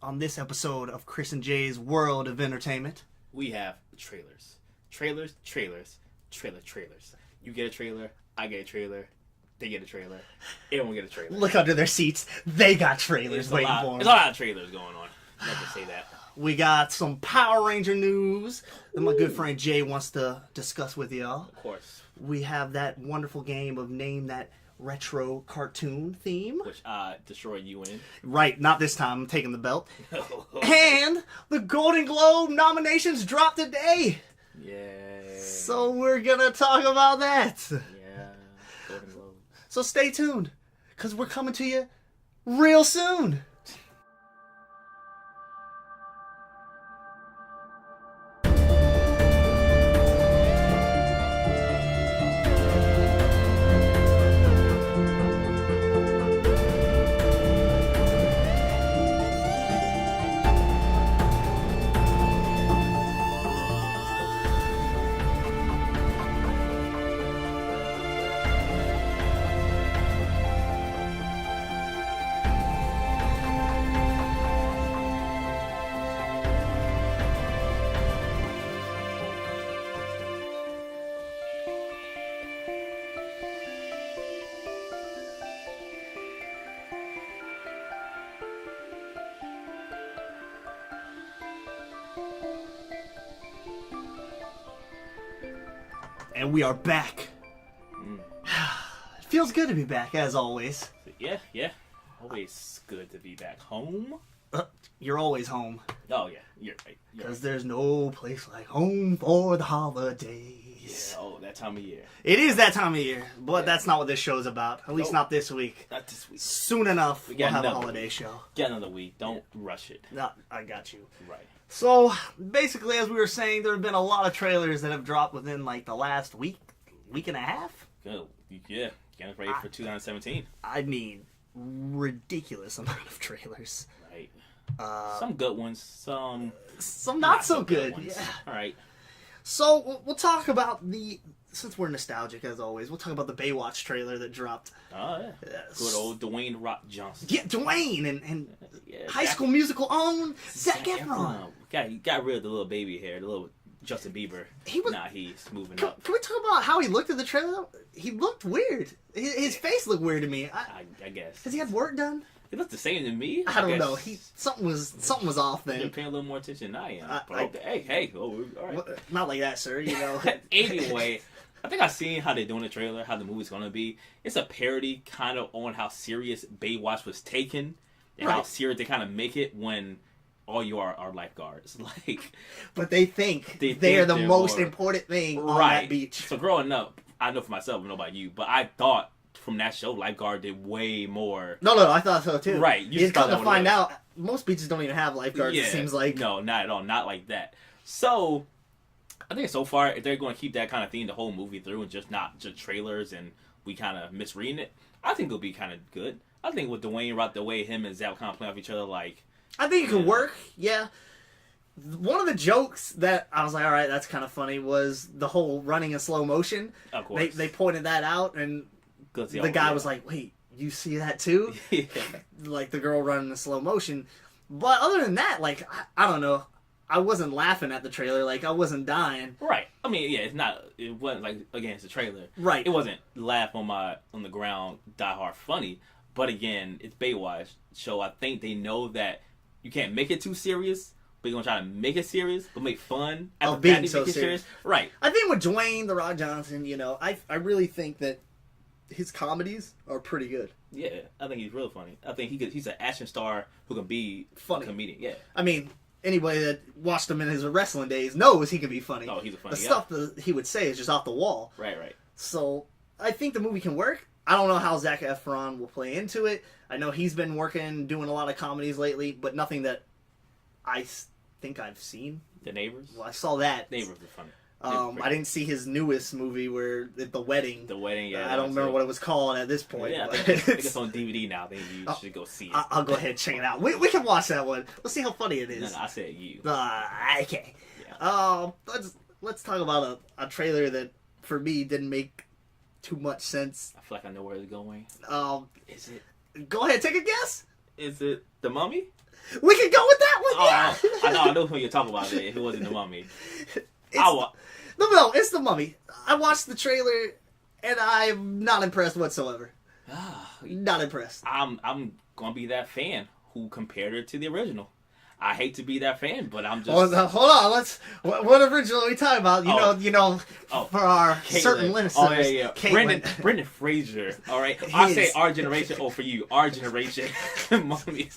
on this episode of Chris and Jay's World of Entertainment. We have trailers. Trailers. You get a trailer, I get a trailer, they get a trailer, everyone get a trailer. Look under their seats. They got trailers waiting for them. There's a lot of trailers going on. I can say that. We got some Power Ranger news that my good friend Jay wants to discuss with y'all. Of course. We have that wonderful game of Name That Retro Cartoon theme. Which I destroyed you in. Right, not this time. I'm taking the belt. And the Golden Globe nominations dropped today. Yeah. So we're going to talk about that. Yeah. Golden Globe. So stay tuned, because we're coming to you real soon. And we are back. It feels good to be back, as always. Yeah. Always good to be back home. You're always home. Oh, yeah. You're right. Because there's no place like home for the holidays. Yeah, that time of year. It is that time of year, but that's not what this show's about. At least not this week. Not this week. Soon enough, we'll have a holiday week. show. Get another week. Don't rush it. No, I got you. Right. So, basically, as we were saying, there have been a lot of trailers that have dropped within, like, the last week and a half. Good. Yeah. Getting ready for 2017. I mean, ridiculous amount of trailers. Right. Some good ones. Some not so good. Ones. Yeah. All right. So, we'll talk about since we're nostalgic, as always, we'll talk about the Baywatch trailer that dropped. Oh, yeah. Good old Dwayne Rock Johnson. Yeah, Dwayne and High School Musical own Zac Efron. He got rid of the little baby hair, the little Justin Bieber. He's moving up. Can we talk about how he looked at the trailer? He looked weird. His face looked weird to me. I guess. Has he had work done? He looked the same to me. I don't know. Something was off then. You're paying a little more attention than I am. Hey. Oh, all right. Not like that, sir. You know. Anyway, I think I've seen how they're doing the trailer, how the movie's gonna be. It's a parody kind of on how serious Baywatch was taken, and how serious they kind of make it when all you are lifeguards. But they think they are the most important thing on that beach. So growing up, I know for myself, I don't know about you, but I thought from that show, lifeguard did way more. No, I thought so too. Right. You come to find out, most beaches don't even have lifeguards, it seems like. No, not at all. Not like that. So, I think so far, if they're going to keep that kind of theme the whole movie through and just not just trailers and we kind of misreading it, I think it'll be kind of good. I think with Dwayne Rock, the way him and Zac kind of play off each other, I think it could work, yeah. One of the jokes that I was like, all right, that's kind of funny, was the whole running in slow motion. Of course. They pointed that out, and the guy was like, wait, you see that too? Yeah. Like the girl running in slow motion. But other than that, I don't know. I wasn't laughing at the trailer. I wasn't dying. Right. I mean, yeah, it wasn't again, it's a trailer. Right. It wasn't laugh on the ground, die hard funny. But again, it's Baywatch. So I think they know that you can't make it too serious, but you're going to try to make it serious, but make fun of being so serious. Right. I think with Dwayne The Rock Johnson, I really think that his comedies are pretty good. Yeah, I think he's real funny. I think he's an action star who can be funny. A comedian. Yeah. I mean, anybody that watched him in his wrestling days knows he can be funny. Oh, he's a funny guy. Stuff that he would say is just off the wall. Right. So, I think the movie can work. I don't know how Zac Efron will play into it. I know he's been doing a lot of comedies lately, but nothing that I think I've seen. The Neighbors? Well, I saw that. Neighbors were funny. I didn't see his newest movie where The Wedding. The Wedding, yeah. I don't remember what it was called at this point. Yeah, I think it's on DVD now. I think you should go see it. I'll go ahead and check it out. We can watch that one. Let's see how funny it is. No, I said you. Okay. Yeah. Let's talk about a trailer that for me didn't make too much sense. I feel like I know where it's going. Is it? Go ahead, take a guess. Is it The Mummy? We can go with that one. Yeah. I know who you're talking about. If it wasn't The Mummy, No, it's The Mummy. I watched the trailer, and I'm not impressed whatsoever. Not impressed. I'm gonna be that fan who compared it to the original. I hate to be that fan, but I'm just. Hold on. What original are we talking about? For our Caitlin. certain listeners. Oh yeah. Brendan Fraser. All right. I say our generation. Oh, for you, our generation, Mummy.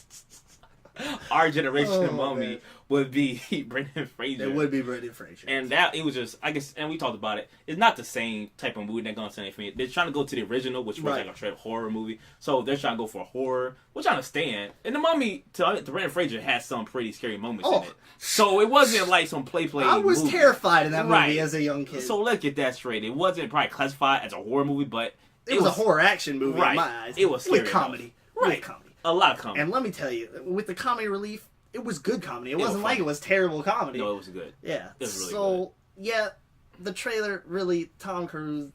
Our generation Mummy man. would be Brendan Fraser. It would be Brendan Fraser. And that it was just, I guess, and we talked about it. It's not the same type of movie they're gonna send it for me. They're trying to go to the original, which was like a straight horror movie. So they're trying to go for horror, which I understand. And the Mummy, to Brendan Fraser, has some pretty scary moments in it. So it wasn't like some play. I was movie. Terrified of that movie as a young kid. So let's get that straight. It wasn't probably classified as a horror movie, but it was a horror action movie in my eyes. It was scary with comedy. Right. With comedy. A lot of comedy. And let me tell you, with the comedy relief, it was good comedy. It wasn't like it was terrible comedy. No, it was good. Yeah. It was really good. Yeah, the trailer really, Tom Cruise,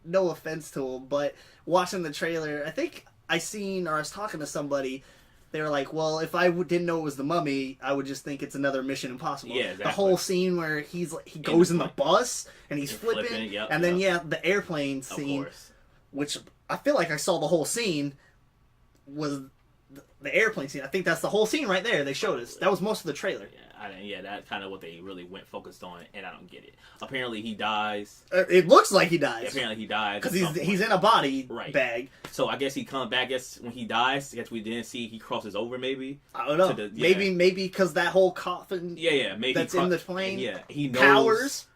no offense to him, but watching the trailer, I think I was talking to somebody, they were like, well, if I didn't know it was The Mummy, I would just think it's another Mission Impossible. Yeah, exactly. The whole scene where he goes in the bus and he's flipping, and then the airplane scene, which I feel like I saw the whole scene, was the airplane scene. I think that's the whole scene right there. They showed us. That was most of the trailer. Yeah, that's kind of what they really focused on, and I don't get it. Apparently, he dies. It looks like he dies. Yeah, apparently, he dies because he's in a body bag. So I guess he comes back. I guess when he dies, I guess we didn't see he crosses over. Maybe I don't know. Maybe because that whole coffin. Yeah. Maybe that's in the plane. Yeah, he knows. Powers.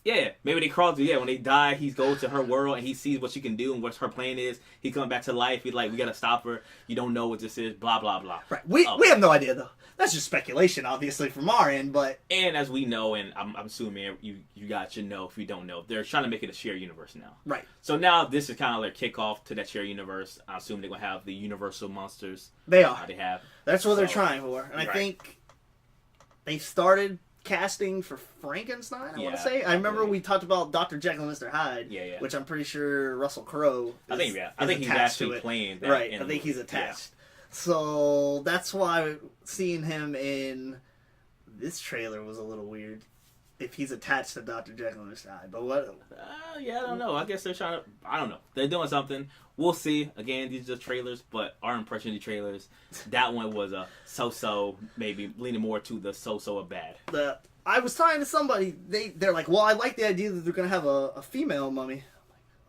Yeah, maybe they cross. Yeah, when they die, he goes to her world and he sees what she can do and what her plan is. He comes back to life. He's like, we gotta stop her. You don't know what this is. Blah blah blah. Right. We have no idea though. That's just speculation, obviously, from our end. But as we know, and I'm assuming you guys should know if you don't know, they're trying to make it a shared universe now. Right. So now this is kind of their kickoff to that shared universe. I assume they're gonna have the Universal monsters. They are. They have. That's what they're trying for, and I think they started casting for Frankenstein, I want to say. I remember we talked about Dr. Jekyll and Mr. Hyde, which I'm pretty sure Russell Crowe I think he's actually playing that. Right, I think he's attached. Yeah. So that's why seeing him in this trailer was a little weird. If he's attached to Dr. Jekyll and Mr. Hyde. But what? I don't know. I guess they're trying to... I don't know. They're doing something. We'll see. Again, these are just trailers, but our impression of the trailers, that one was a so-so, maybe leaning more to the so-so of bad. I was talking to somebody, they're like, well, I like the idea that they're going to have a female mummy.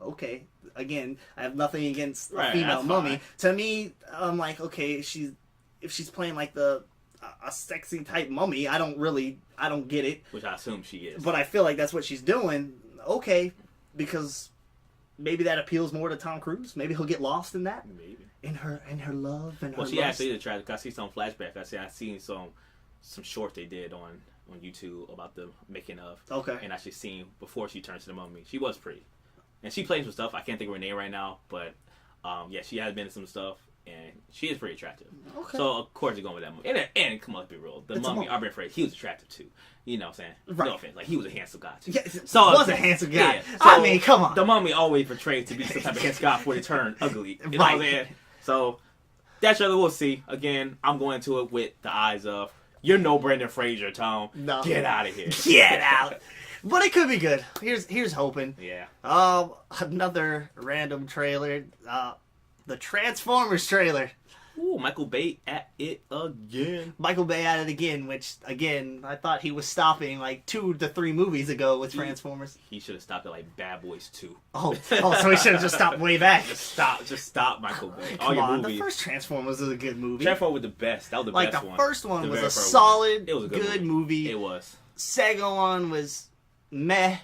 I'm like, okay. Again, I have nothing against a female mummy. To me, I'm like, okay, if she's playing like a sexy type mummy, I don't get it. Which I assume she is. But I feel like that's what she's doing. Okay, because maybe that appeals more to Tom Cruise. Maybe he'll get lost in that. Maybe. In her love and her Well, she lust. actually is attractive. I see some flashbacks. I seen some short they did on YouTube about the making of. Okay. And actually seen before she turns to the mummy. She was pretty. And she plays with stuff. I can't think of her name right now, but she has been in some stuff. And she is pretty attractive. Okay. So, of course, you're going with that movie. And come on, let's be real. The mummy, Brendan Fraser, he was attractive, too. You know what I'm saying? Right. No offense. Like, he was a handsome guy, too. Yeah, so, he was a handsome guy. Yeah, so I mean, come on. The mummy always portrayed to be some type of handsome guy before they turn ugly. You know what I'm saying? So, that trailer we'll see. Again, I'm going to it with the eyes of, you're no Brendan Fraser, Tom. No. Get out of here. Get out. But it could be good. Here's hoping. Yeah. Another random trailer. The Transformers trailer. Ooh, Michael Bay at it again. Michael Bay at it again, which, again, I thought he was stopping like 2 to 3 movies ago with Transformers. He should have stopped at like Bad Boys 2. Oh, so he should have just stopped way back. Just stop, Michael Bay. Come on, the first Transformers was a good movie. Transformers was the best. That was the best one. Like, the first one was a solid, good movie. It was. Second one was meh.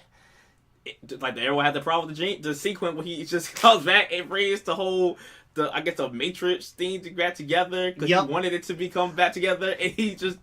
Like, everyone had the problem with the sequence where he just comes back and brings the whole... the Matrix thing to back together because he wanted it to become back together, and he just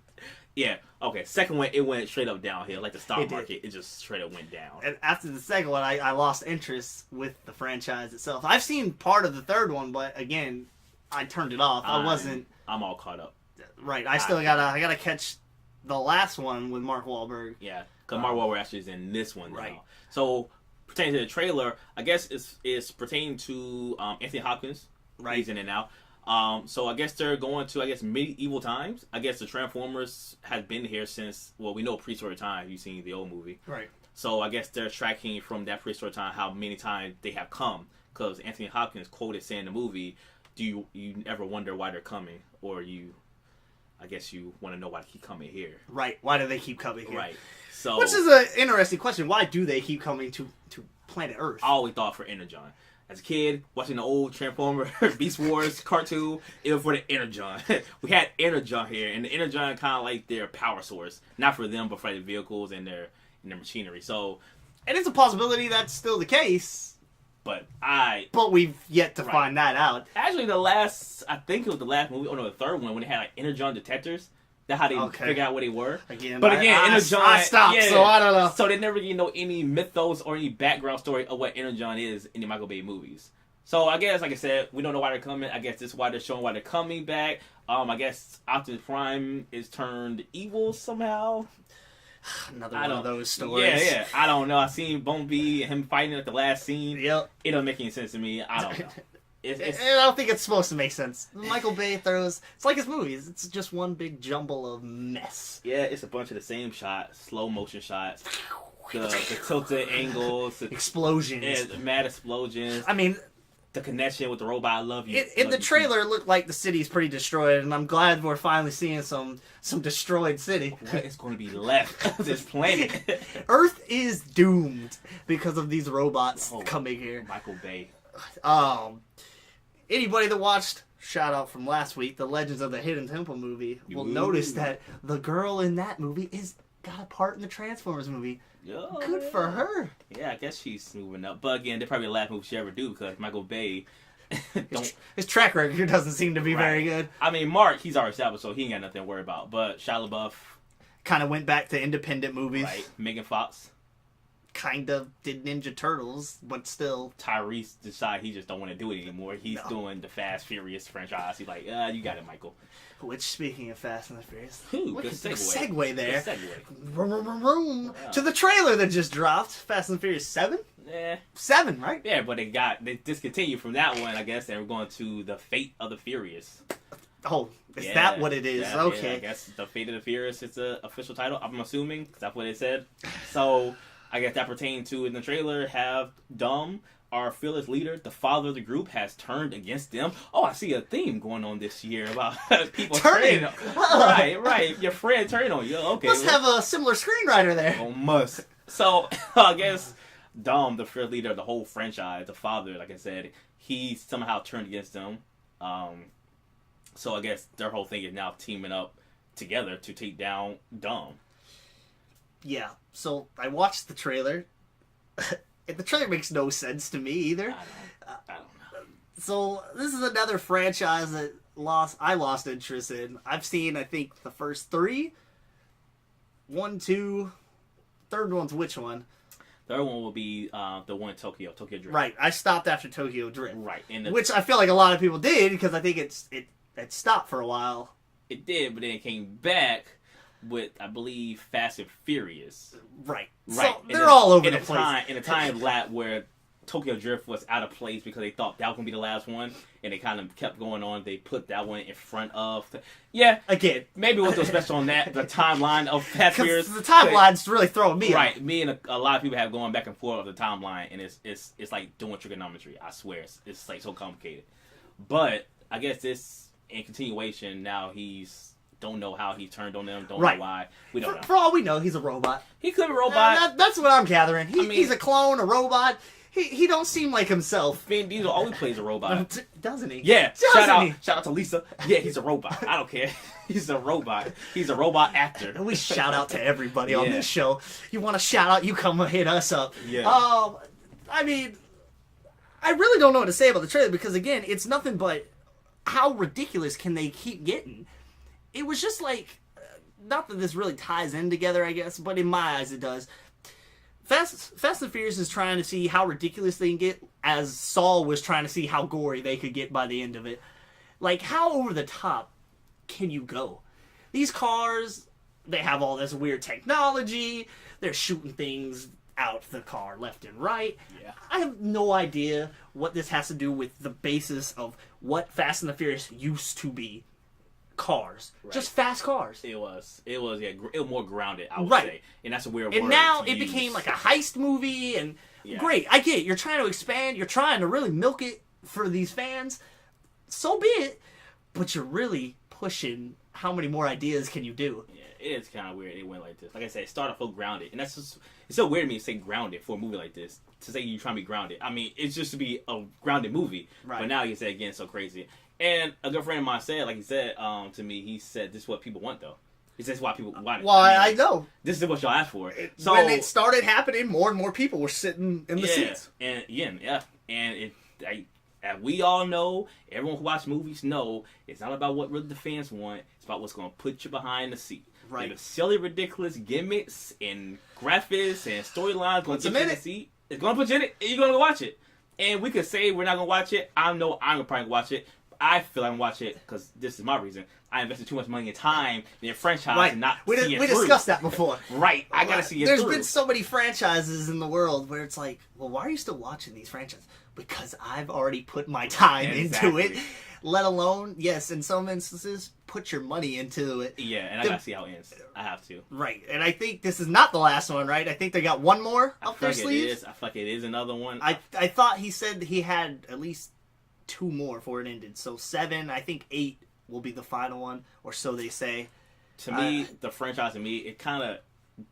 okay. Second one, it went straight up downhill, like the stock market. It just straight up went down. And after the second one, I lost interest with the franchise itself. I've seen part of the third one, but again, I turned it off. I'm all caught up. Right, I gotta catch the last one with Mark Wahlberg. Yeah, because Mark Wahlberg actually is in this one now. So pertaining to the trailer, I guess it's pertaining to Anthony Hopkins. Right. He's in it now. So I guess they're going to, I guess, medieval times. I guess the Transformers has been here since, well, we know prehistoric time. You've seen the old movie. Right. So I guess they're tracking from that prehistoric time how many times they have come. Because Anthony Hopkins quoted saying in the movie, do you ever wonder why they're coming? Or I guess you want to know why they keep coming here. Right. Why do they keep coming here? Right. So, which is an interesting question. Why do they keep coming to planet Earth? I always thought for Energon. As a kid, watching the old Transformer Beast Wars cartoon, it was for the Energon. We had Energon here, and the Energon kind of like their power source. Not for them, but for the vehicles and their machinery. So, and it's a possibility that's still the case. But we've yet to find that out. Actually, I think it was the last movie, or no, the third one, when they had like Energon detectors. That's how they figure out where they were. Energon, Energon, I stopped, so I don't know. So they never really know any mythos or any background story of what Energon is in the Michael Bay movies. So I guess, like I said, we don't know why they're coming. I guess this is why they're showing why they're coming back. I guess Optimus Prime is turned evil somehow. Another one of those stories. Yeah. I don't know. I seen Bumblebee and him fighting at the last scene. Yep. It don't make any sense to me. I don't know. I don't think it's supposed to make sense. Michael Bay throws... It's like his movies. It's just one big jumble of mess. Yeah, it's a bunch of the same shots. Slow motion shots. The tilted angles. Explosions. Yeah, mad explosions. I mean... The connection with the robot, I love you. In the trailer, it looked like the city's pretty destroyed, and I'm glad we're finally seeing some destroyed city. What is going to be left of this planet? Earth is doomed because of these robots coming here. Michael Bay. Anybody that watched, shout out from last week, the Legends of the Hidden Temple movie, will notice that the girl in that movie got a part in the Transformers movie. Good for her. Yeah, I guess she's moving up. But again, they're probably the last movie she ever do because Michael Bay his track record doesn't seem to be very good. I mean, Mark, he's already established, so he ain't got nothing to worry about. But Shia LaBeouf kind of went back to independent movies. Right. Megan Fox kind of did Ninja Turtles, but still. Tyrese decided he just don't want to do it anymore. He's doing the Fast Furious franchise. He's like, you got it, Michael. Which, speaking of Fast and the Furious, good segue there. Good segue. Yeah. To the trailer that just dropped, Fast and the Furious 7? Yeah. 7, right? Yeah, but they discontinued from that one, I guess, and we're going to the Fate of the Furious. Oh, is that what it is? Yeah, okay. Yeah, I guess the Fate of the Furious is the official title, I'm assuming, because that's what it said. So, I guess that pertained to, in the trailer, have Dom, our fearless leader, the father of the group, has turned against them. Oh, I see a theme going on this year about people turning. Right. Your friend turned on you. Okay. Must have a similar screenwriter there. Oh, must. So, I guess Dom, the fearless leader of the whole franchise, the father, like I said, he somehow turned against them. So, I guess their whole thing is now teaming up together to take down Dom. Yeah. So, I watched the trailer. The trailer makes no sense to me either. I don't know. So this is another franchise that I lost interest in. I've seen, I think, the first 3. 1, 2. Third one's which one? Third one will be the one in Tokyo Drift. Right. I stopped after Tokyo Drift. Right. Which I feel like a lot of people did because I think it stopped for a while. It did, but then it came back with, I believe, Fast and Furious. Right. So they're all over the place. In a time lap where Tokyo Drift was out of place because they thought that was going to be the last one, and they kind of kept going on. They put that one in front of... Again. Maybe it was so special on that, the timeline of Fast and Furious. The timeline's really throwing me Right. Me and a lot of people have going back and forth of the timeline, and it's like doing trigonometry. I swear. It's like so complicated. But I guess this, in continuation, now he's... Don't know how he turned on them. Don't know why. We don't know. For all we know, he's a robot. He could be a robot. That's what I'm gathering. He's a clone, a robot. He don't seem like himself. Vin Diesel always plays a robot. Doesn't he? Yeah. Shout out to Lisa. Yeah, he's a robot. I don't care. He's a robot. He's a robot actor. And we shout out to everybody on this show. You want a shout out, you come hit us up. Yeah. I mean, I really don't know what to say about the trailer because, again, it's nothing but how ridiculous can they keep getting. It was just like, not that this really ties in together, I guess, but in my eyes it does. Fast and Furious is trying to see how ridiculous they can get, as Saul was trying to see how gory they could get by the end of it. Like, how over the top can you go? These cars, they have all this weird technology, they're shooting things out the car left and right. Yeah. I have no idea what this has to do with the basis of what Fast and the Furious used to be. Cars. Right. Just fast cars. It was yeah, it was more grounded, I would Right. say. And that's a weird And word now to it use. became like a heist movie, and Yeah. great, I get it. You're trying to expand, you're trying to really milk it for these fans. So be it. But you're really pushing how many more ideas can you do? Yeah, it is kind of weird it went like this. Like I said, it started off so grounded. And that's just, it's so weird to me to say grounded for a movie like this. To say you're trying to be grounded. I mean, it's just to be a grounded movie. Right. But now you say again, so crazy. And a good friend of mine said, like he said to me, he said, this is what people want, though. He says, why people want it. Well, I know. This is what y'all asked for. So when it started happening, more and more people were sitting in the seats. And again, yeah. And as we all know, everyone who watches movies know, it's not about what really the fans want. It's about what's going to put you behind the seat. Right. And the silly, ridiculous gimmicks and graphics and storylines going to get you in the seat. It's going to put you in it, and you're going to go watch it. And we could say we're not going to watch it. I know I'm probably going to watch it. I feel I'm going to watch it because this is my reason. I invested too much money and time in a franchise and not see it through. We discussed that before. Right. I got to see it There's through. been so many franchises in the world where it's like, well, why are you still watching these franchises? Because I've already put my time into it. Let alone, yes, in some instances, put your money into it. Yeah, and I gotta see how it ends. I have to. Right, and I think this is not the last one, right? I think they got one more up their sleeves. I feel like it is another one. I thought he said he had at least 2 more before it ended. So 7, I think 8 will be the final one, or so they say. To me, the franchise to me, it kind of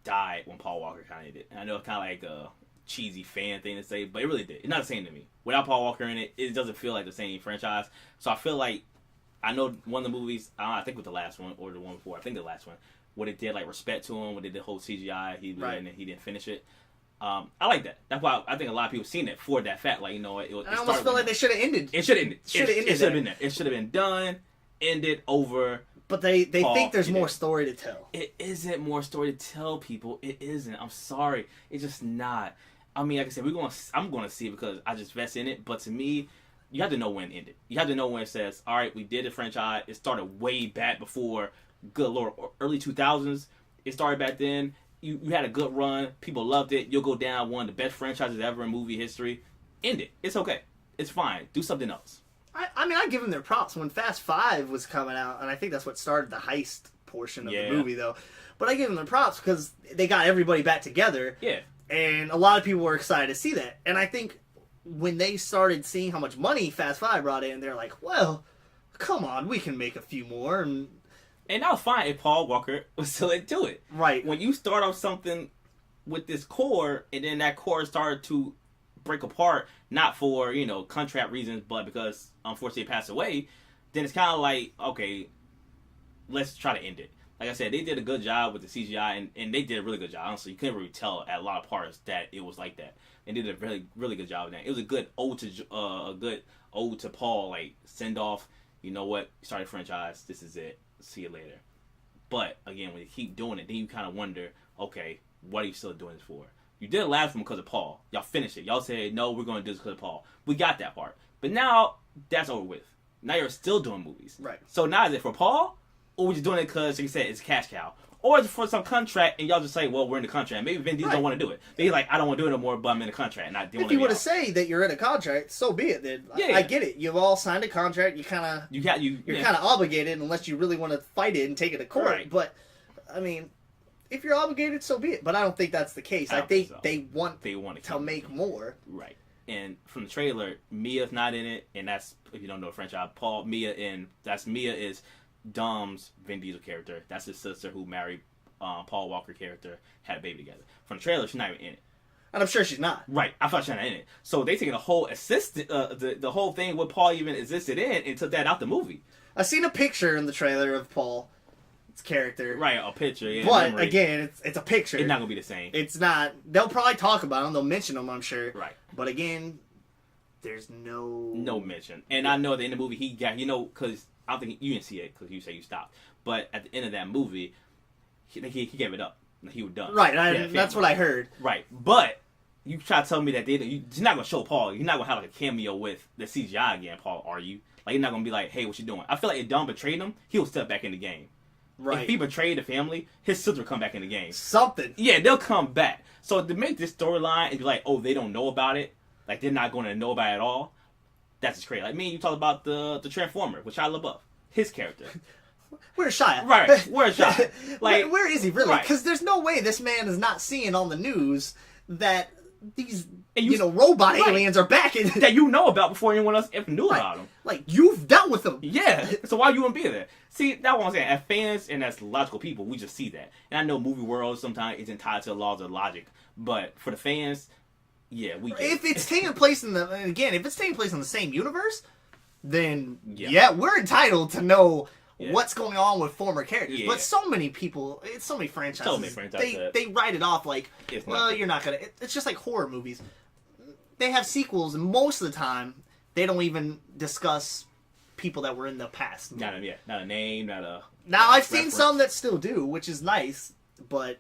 died when Paul Walker kind of did. And I know it's kind of like a cheesy fan thing to say, but it really did. It's not the same to me. Without Paul Walker in it, it doesn't feel like the same franchise. So I feel like, I know one of the movies, I think with the last one, or the one before, I think the last one, what it did, like, respect to him, what they did the whole CGI, he didn't finish it. I like that. That's why I think a lot of people seen it for that fact. Like, you know, it I almost feel like they should have ended. It should have ended. It should have been there. It should have been done, ended, over. But they Paul, think there's more story to tell. It isn't more story to tell, people. It isn't. I'm sorry. It's just not. I mean, like I said, I'm going to see it because I just invest in it. But to me, you have to know when it ended. You have to know when it says, all right, we did a franchise. It started way back before, good Lord, early 2000s. It started back then. You had a good run. People loved it. You'll go down one of the best franchises ever in movie history. End it. It's okay. It's fine. Do something else. I mean, I give them their props. When Fast 5 was coming out, and I think that's what started the heist portion of the movie, though. But I give them their props because they got everybody back together. Yeah. And a lot of people were excited to see that. And I think when they started seeing how much money Fast 5 brought in, they're like, well, come on, we can make a few more. And that was fine if Paul Walker was still into it. Right. When you start off something with this core, and then that core started to break apart, not for, contract reasons, but because, unfortunately, it passed away, then it's kind of like, okay, let's try to end it. Like I said, they did a good job with the CGI, and they did a really good job. Honestly, you couldn't really tell at a lot of parts that it was like that. They did a really, really good job of that. It was a good ode to Paul, like send off. You know what? Started a franchise. This is it. See you later. But again, when you keep doing it, then you kind of wonder, okay, what are you still doing this for? You did the last one because of Paul. Y'all finished it. Y'all said, no, we're going to do this because of Paul. We got that part. But now that's over with. Now you're still doing movies. Right. So now is it for Paul? Or we're just doing it because, like you said, it's a cash cow? Or is it for some contract and y'all just say, well, we're in the contract. Maybe Vin Diesel don't want to do it. Maybe he's like, I don't want to do it no more, but I'm in the contract. And if you want to say that you're in a contract, so be it then. Yeah. I get it. You've all signed a contract. You're kind of obligated unless you really want to fight it and take it to court. Right. But, I mean, if you're obligated, so be it. But I don't think that's the case. I think so. They want to make more. Right. And from the trailer, Mia's not in it. And that's, if you don't know the franchise, Mia is Dom's Vin Diesel character. That's his sister who married Paul Walker character, had a baby together. From the trailer, she's not even in it. And I'm sure she's not. Right. I thought she was not in it. So they taking the whole the whole thing what Paul even existed in and took that out the movie. I seen a picture in the trailer of Paul's character. Right, a picture. Yeah, but again, it's a picture. It's not gonna be the same. It's not. They'll probably talk about him. They'll mention him, I'm sure. Right. But again, there's no mention. And I know that in the movie he got, because I don't think you didn't see it because you say you stopped. But at the end of that movie, he gave it up. He was done. Right. That's what I heard. Right. But you try to tell me that you're not going to show Paul. You're not going to have like a cameo with the CGI again, Paul, are you? Like, you're not going to be like, hey, what you doing? I feel like if Dom betrayed him, he'll step back in the game. Right. If he betrayed the family, his sister will come back in the game. Something. Yeah, they'll come back. So to make this storyline and be like, oh, they don't know about it, like they're not going to know about it at all, that's just crazy. Like me and you talked about the Transformer with Shia LaBeouf, his character. Where's Shia? Right, where's Shia? Like, where is he really? Right. Because there's no way this man is not seeing on the news that these you robot right. aliens are back in that you know about before anyone else ever knew about them. Like you've dealt with them. Yeah. So why you wouldn't be there? See, that's what I'm saying. As fans and as logical people, we just see that. And I know movie world sometimes isn't tied to the laws of logic, but for the fans, yeah, we get If it's taking place in if it's taking place in the same universe, then Yeah. we're entitled to know Yeah. what's going on with former characters. Yeah. But so many people, it's so many franchises, they write it off like, well, you're not gonna. It's just like horror movies. They have sequels, and most of the time, they don't even discuss people that were in the past. not a name, not a. Now I've seen reference. some that still do, which is nice, but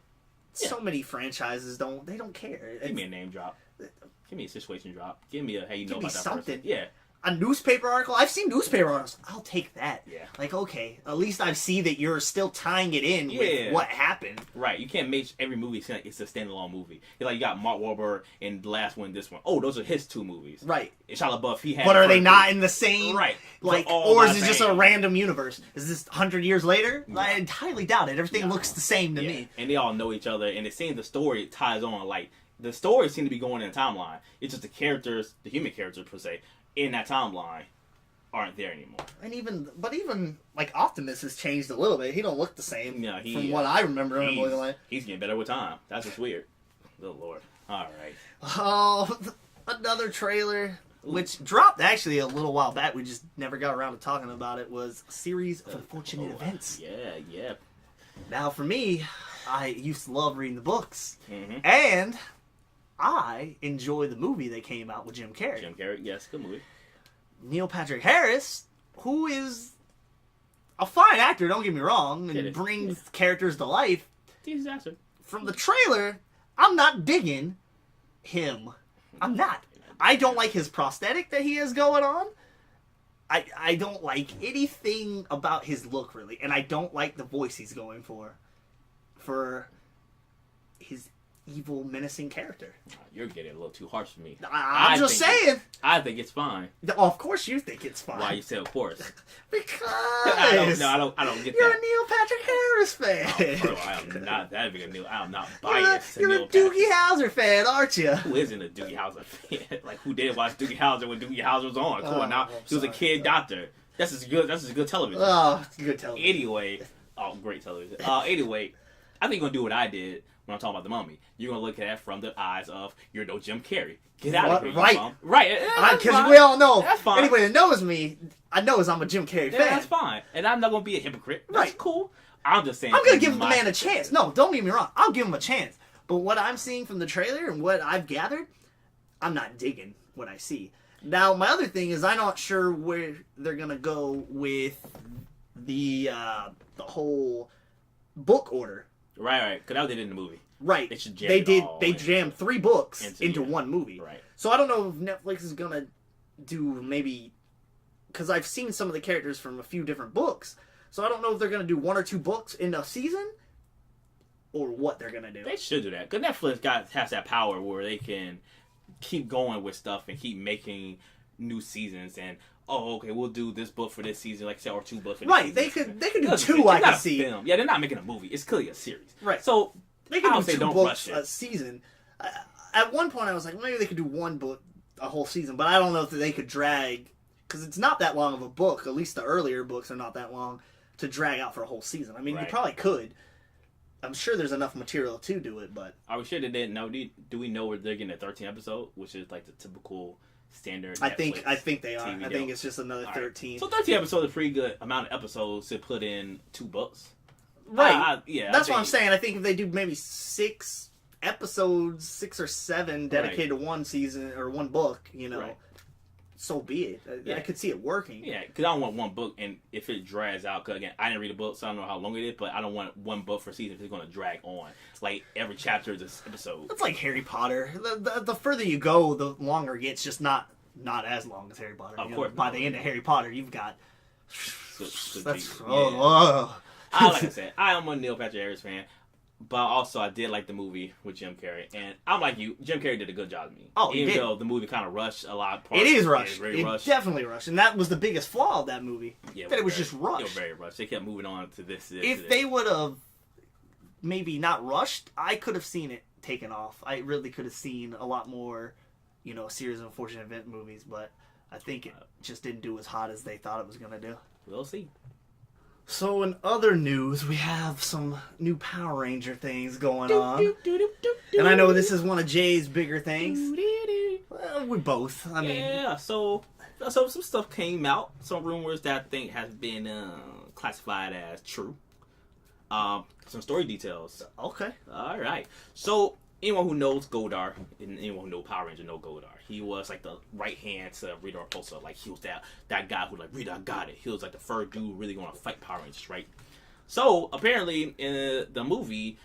Yeah. so many franchises don't. They don't care. Give me a name drop. Give me a situation drop. Give me a hey, you know Give me about that something. person. Yeah. A newspaper article. I've seen newspaper articles. I'll take that. Yeah. Like, okay, at least I see that you're still tying it in with what happened. Right. You can't make every movie seem like it's a standalone movie. It's like you got Mark Wahlberg and the last one, this one. Oh, those are his two movies. Right. And Shia LaBeouf, he had. But are they not in the same? Right. Like, All or not is it the just a same. random universe? Is this 100 years later? No. I entirely doubt it. Everything No. looks the same to Yeah. me. And they all know each other, and it seems the story ties on. Like the stories seem to be going in a timeline. It's just the characters, the human characters per se, in that timeline aren't there anymore. And even like Optimus has changed a little bit. He don't look the same from what I remember him looking like. He's getting better with time. That's just weird. Good lord. All right. Oh, another trailer which dropped actually a little while back. We just never got around to talking about it. Was a series of unfortunate events. Yeah. Now, for me, I used to love reading the books, Mm-hmm. and I enjoy the movie that came out with Jim Carrey. Jim Carrey, yes, good movie. Neil Patrick Harris, who is a fine actor, don't get me wrong, and brings characters to life. Disaster. From the trailer, I'm not digging him. I'm not. I don't like his prosthetic that he has going on. I don't like anything about his look, really. And I don't like the voice he's going for his evil, menacing character. You're getting a little too harsh for me. I'm just saying. I think it's fine. Oh, of course you think it's fine. Why you say of course? Because I don't get you're that. a Neil Patrick Harris fan. Bro, I am not that big a Neil. I am not biased to You're Neil a Doogie Patrick. Howser fan, aren't you? Who isn't a Doogie Howser fan? Like who did watch Doogie Howser when Doogie Howser was on? Come on now, I'm he was a sorry. kid doctor. That's just good television. Oh, it's good television. Anyway, great television. Anyway, I think you're gonna do what I did when I'm talking about the Mummy. You're gonna look at it from the eyes of you're no Jim Carrey. Get out of here, Right. you bum. Right. Because we all know. That's fine. Anybody that knows me, I know I'm a Jim Carrey Yeah, fan. that's fine. And I'm not gonna be a hypocrite. That's Right. cool. I'm just saying. I'm gonna give the man a chance. No, don't get me wrong. I'll give him a chance. But what I'm seeing from the trailer and what I've gathered, I'm not digging what I see. Now, my other thing is I'm not sure where they're gonna go with the whole book order. Right. Because that was it in the movie. Right. They should jam They it did. all They in. jammed 3 books into yeah. one movie. Right. So I don't know if Netflix is gonna do maybe because I've seen some of the characters from a few different books. So I don't know if they're gonna do 1 or 2 books in a season, or what they're gonna do. They should do that. Because Netflix has that power where they can keep going with stuff and keep making new seasons and okay, we'll do this book for this season, like I said, or 2 books for this Right, season. they could do It's 2. I not can a see. film. Yeah, they're not making a movie. It's clearly a series. Right. So They I could would do say 2 don't books rush it. a season. At one point, I was like, maybe they could do 1 book a whole season, but I don't know if they could drag because it's not that long of a book. At least the earlier books are not that long to drag out for a whole season. I mean, you Right. probably could. I'm sure there's enough material to do it, but Are we sure they didn't know? Do we know where they're getting a 13th episode, which is like the typical standard? I think they are. TV I think it's just another All right. 13. So 13 episodes is a pretty good amount of episodes to put in 2 books. Right. Yeah. That's what I'm saying. I think if they do maybe 6 episodes, 6 or 7 dedicated to one season or 1 book, Right. so be it. I could see it working. Yeah, because I don't want 1 book, and if it drags out, because again, I didn't read a book, so I don't know how long it is, but I don't want 1 book for a season if it's going to drag on. It's like every chapter is this episode. It's like Harry Potter. The further you go, the longer it gets. Just not as long as Harry Potter. Of You course, know, by the end of Harry Potter, you've got. So That's yeah. oh, Like I said, I am a Neil Patrick Harris fan. But also, I did like the movie with Jim Carrey. And I'm like you, Jim Carrey did a good job to me. Oh, even though the movie kind of rushed a lot of parts. It is rushed. Very rushed. Definitely rushed. And that was the biggest flaw of that movie. Yeah, that it was just rushed. It was very rushed. They kept moving on to this. If they would have maybe not rushed, I could have seen it taken off. I really could have seen a lot more, series of unfortunate event movies. But I think it just didn't do as hot as they thought it was going to do. We'll see. So in other news, we have some new Power Ranger things going on. And I know this is one of Jay's bigger things. Well, we both. I mean, yeah, so some stuff came out. Some rumors that I think has been classified as true. Some story details. Okay. All right. So anyone who knows Goldar, and anyone who knows Power Ranger know Goldar. He was like the right hand to Rita Repulsa. Like he was that guy who like Rita, I got it. He was like the first dude really going to fight Power Rangers, right? So apparently in the movie,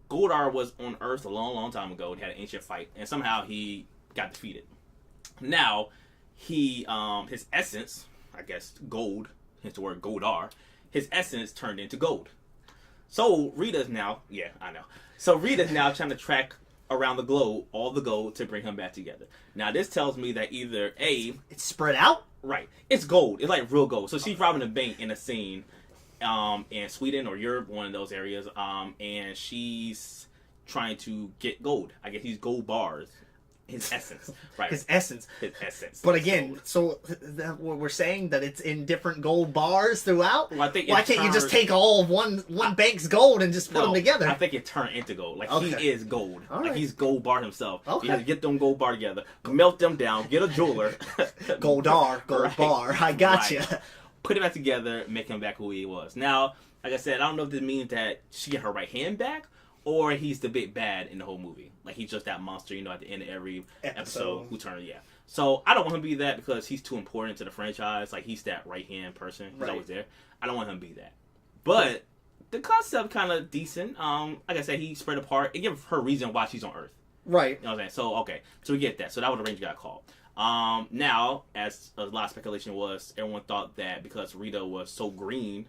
Goldar was on Earth a long time ago and had an ancient fight, and somehow he got defeated. Now he his essence, I guess gold, hence the word Goldar, his essence turned into gold. So Rita's now, So Rita's now trying to track around the globe all the gold to bring him back together. Now this tells me that either it's spread out. Right, it's gold. It's like real gold. So she's robbing a bank in a scene, in Sweden or Europe, one of those areas. And she's trying to get gold. I guess these gold bars. His essence, right? His essence. But again, so what we're saying that it's in different gold bars throughout. Well, I think why can't you just take all of one bank's gold and just put them together? I think it turned into gold. Like he is gold. All like he's gold bar himself. Okay. You have to get them gold bar together, melt them down, get a jeweler, gold bar. I got you. Put it back together, make him back who he was. Now, like I said, I don't know if this means that she get her right hand back, or he's the big bad in the whole movie. Like, he's just that monster, at the end of every episode who turns, So, I don't want him to be that because he's too important to the franchise. Like, he's that right-hand person. He's always there. I don't want him to be that. But, the concept kind of decent. Like I said, he spread apart. It gives her reason why she's on Earth. Right. You know what I'm saying? So, okay. So, we get that. So, that was the Ranger got called. Now, as a lot of speculation was, everyone thought that because Rita was so green,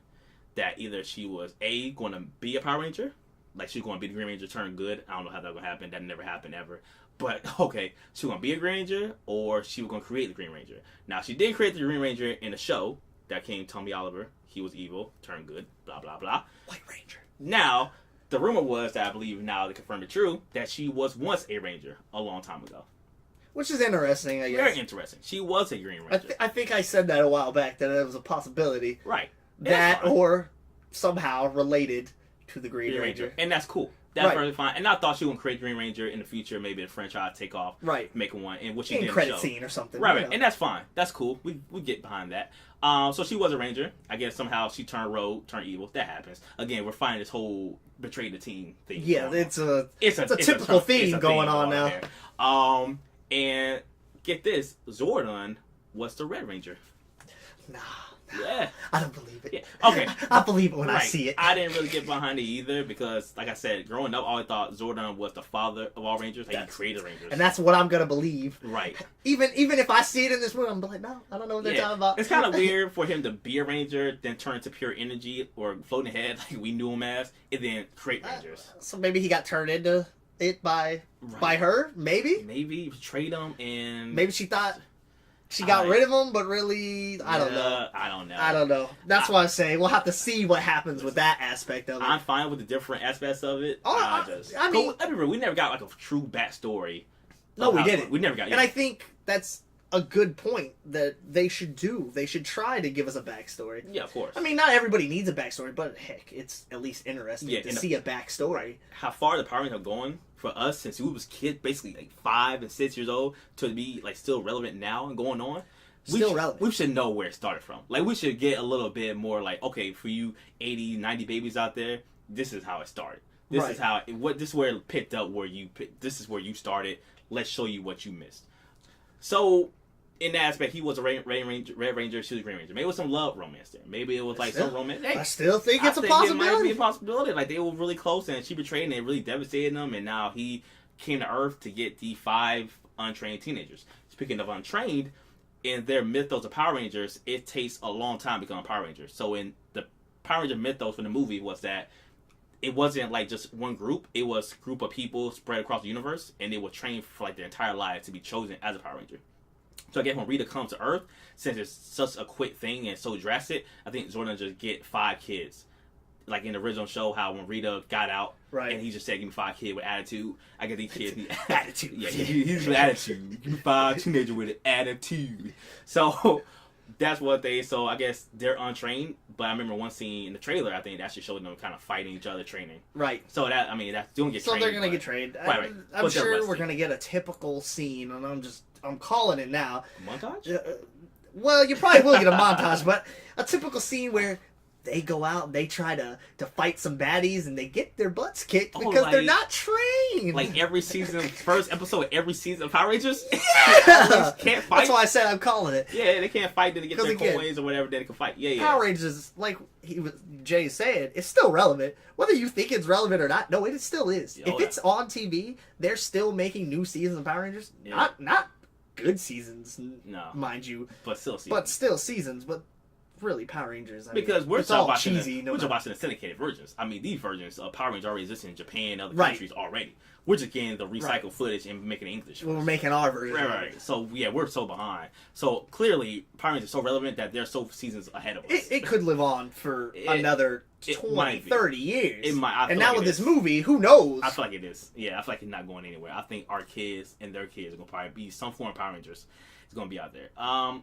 that either she was, going to be a Power Ranger, like she's going to be the Green Ranger, turn good. I don't know how that's going to happen. That never happened ever. But, okay, she's going to be a Green Ranger, or she was going to create the Green Ranger. Now, she did create the Green Ranger in a show that came Tommy Oliver. He was evil, turned good, blah, blah, blah. White Ranger. Now, the rumor was that I believe now they confirmed it true, that she was once a Ranger a long time ago. Which is interesting, I guess. Very interesting. She was a Green Ranger. I think I said that a while back, that it was a possibility. Right. That or somehow related to the Green Ranger. And that's cool. That's perfectly fine. And I thought she was going to create Green Ranger in the future. Maybe the franchise take off. Right. Make one. And what she did in credit the show. Scene or something. Right. And that's fine. That's cool. We get behind that. So she was a Ranger. I guess somehow she turned rogue, turned evil. That happens. Again, we're finding this whole betray the team thing. Yeah, it's a typical theme going on now. And get this, Zordon was the Red Ranger. Nah. Yeah. I don't believe it. Yeah. Okay. I believe it when I see it. I didn't really get behind it either because, like I said, growing up, I always thought Zordon was the father of all Rangers. Like, he created Rangers. And that's what I'm going to believe. Right. Even if I see it in this movie, I'm like, no, I don't know what they're talking about. It's kind of weird for him to be a Ranger, then turn into pure energy or floating ahead like we knew him as, and then create Rangers. So maybe he got turned into it by her? Maybe? Maybe betrayed him and... Maybe she thought... She got rid of him, but really, I don't know. I don't know. That's why I say we'll have to see what happens with that aspect of it. I'm fine with the different aspects of it. I mean, we never got like a true backstory. No, we didn't. We never got. And I think that's a good point that they should do. They should try to give us a backstory. Yeah, of course. I mean, not everybody needs a backstory, but heck, it's at least interesting to see a backstory. Right. How far the Power Rangers have gone for us since we was kids, basically like 5 and 6 years old, to be like still relevant now and going on. Relevant. We should know where it started from. Like, we should get a little bit more like, okay, for you 80, 90 babies out there, this is how it started. This is how this is where it picked up this is where you started. Let's show you what you missed. So, in that aspect, he was a Red Ranger, she was a Green Ranger. Maybe it was some love romance there. Maybe it was like some romance. Hey, I still think it's a possibility. It might be a possibility. Like, they were really close and she betrayed and it really devastated them, and now he came to Earth to get the 5 untrained teenagers. Speaking of untrained, in their mythos of Power Rangers, it takes a long time to become a Power Ranger. So in the Power Ranger mythos from the movie was that it wasn't like just one group. It was a group of people spread across the universe, and they were trained for like their entire lives to be chosen as a Power Ranger. So I guess when Rita comes to Earth, since it's such a quick thing and so drastic, I think Zordon just get 5 kids. Like in the original show, how when Rita got out, right, and he just said, "Give me 5 kids with attitude." I get these kids attitude. Yeah, he's with attitude. Give me 5 teenagers with an attitude. So that's what they. So I guess they're untrained. But I remember one scene in the trailer. I think that actually showed them kind of fighting each other, training. Right. So that that's doing get. So trained, they're gonna get trained. Right. I'm sure we're gonna get a typical scene, and I'm calling it now. Montage. Well, you probably will get a montage, but a typical scene where they go out and they try to fight some baddies and they get their butts kicked because they're not trained. Like every season, first episode of every season of Power Rangers. Yeah. Can't fight. That's why I said I'm calling it. Yeah, they can't fight to get their coins or whatever. They can fight. Yeah. Power Rangers, like Jay said, it's still relevant. Whether you think it's relevant or not, no, it still is. If it's on TV, they're still making new seasons of Power Rangers. Yeah. Not good seasons, mind you. But still seasons. But still seasons. But really, Power Rangers. Because we're all watching cheesy. We're just watching the syndicated versions. I mean, these versions of Power Rangers already exist in Japan and other countries already. We're just getting the recycled footage and making English. Well, we're making our version. Right. So, yeah, we're so behind. So, clearly, Power Rangers are so relevant that they're so seasons ahead of us. It could live on for another 20, 30 years. It might. And now with this movie, who knows? I feel like it is. Yeah, I feel like it's not going anywhere. I think our kids and their kids are going to probably be some form of Power Rangers. It's going to be out there.